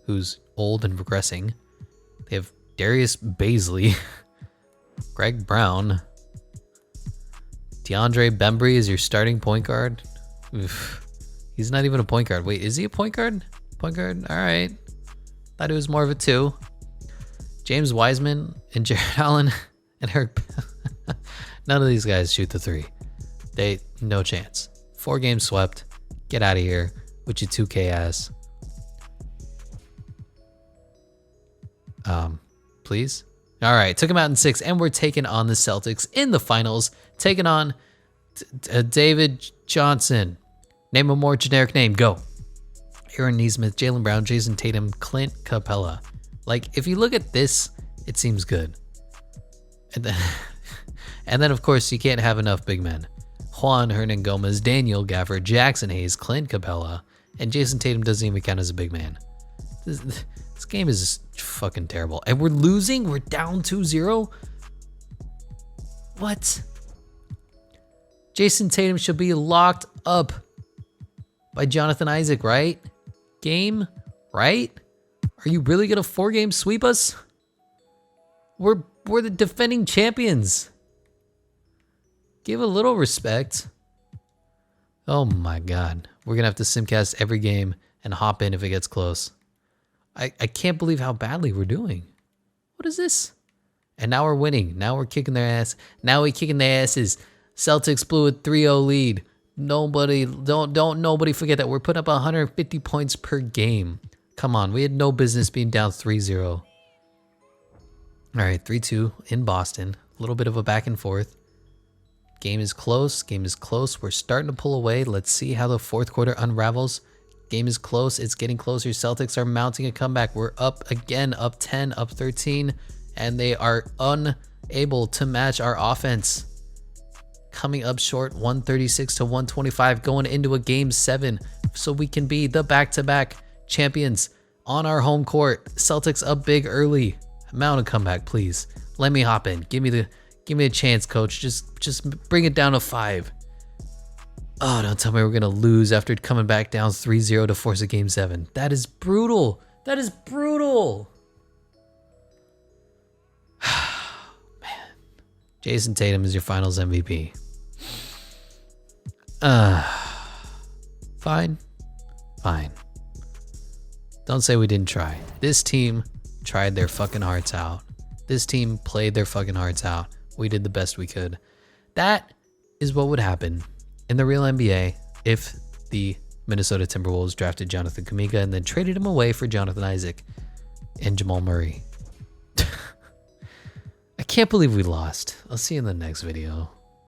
who's old and regressing. They have Darius Baisley, Greg Brown, DeAndre Bembry is your starting point guard. Oof. He's not even a point guard. Wait, is he a point guard? Point guard? All right. Thought he was more of a 2. James Wiseman and Jared Allen and Eric. None of these guys shoot the 3. No chance. 4 games swept. Get out of here with your 2K ass. Please. All right. Took him out in 6, and we're taking on the Celtics in the finals. Taking on David Johnson. Name a more generic name. Go. Aaron Nesmith, Jaylen Brown, Jason Tatum, Clint Capella. Like, if you look at this, it seems good. And then, of course, you can't have enough big men. Juan Hernan-Gomez, Daniel Gafford, Jackson Hayes, Clint Capella, and Jason Tatum doesn't even count as a big man. This game is fucking terrible. And we're losing? We're down 2-0? What? Jason Tatum should be locked up by Jonathan Isaac, right? Game, right? Are you really gonna 4-game sweep us? We're the defending champions. Give a little respect. Oh my God. We're gonna have to simcast every game and hop in if it gets close. I can't believe how badly we're doing. What is this? And now we're winning. Now we're kicking their ass. Now we're kicking their asses. Celtics blew a 3-0 lead. Nobody forget that we're putting up 150 points per game. Come on, we had no business being down 3-0. All right, 3-2 in Boston. A little bit of a back and forth. Game is close. We're starting to pull away. Let's see how the fourth quarter unravels. Game is close. It's getting closer. Celtics are mounting a comeback. We're up again, up 10, up 13, and they are unable to match our offense. Coming up short, 136 to 125, going into a game 7, so we can be the back-to-back champions on our home court. Celtics up big early. Mount a comeback, please. Let me hop in. Give me a chance, coach. Just bring it down to 5. Oh, don't tell me we're gonna lose after coming back down 3-0 to force a game 7. That is brutal. That is brutal. Man. Jason Tatum is your finals MVP. Fine. Don't say we didn't try. This team tried their fucking hearts out. This team played their fucking hearts out. We did the best we could. That is what would happen in the real NBA if the Minnesota Timberwolves drafted Jonathan Kuminga and then traded him away for Jonathan Isaac and Jamal Murray. I can't believe we lost. I'll see you in the next video.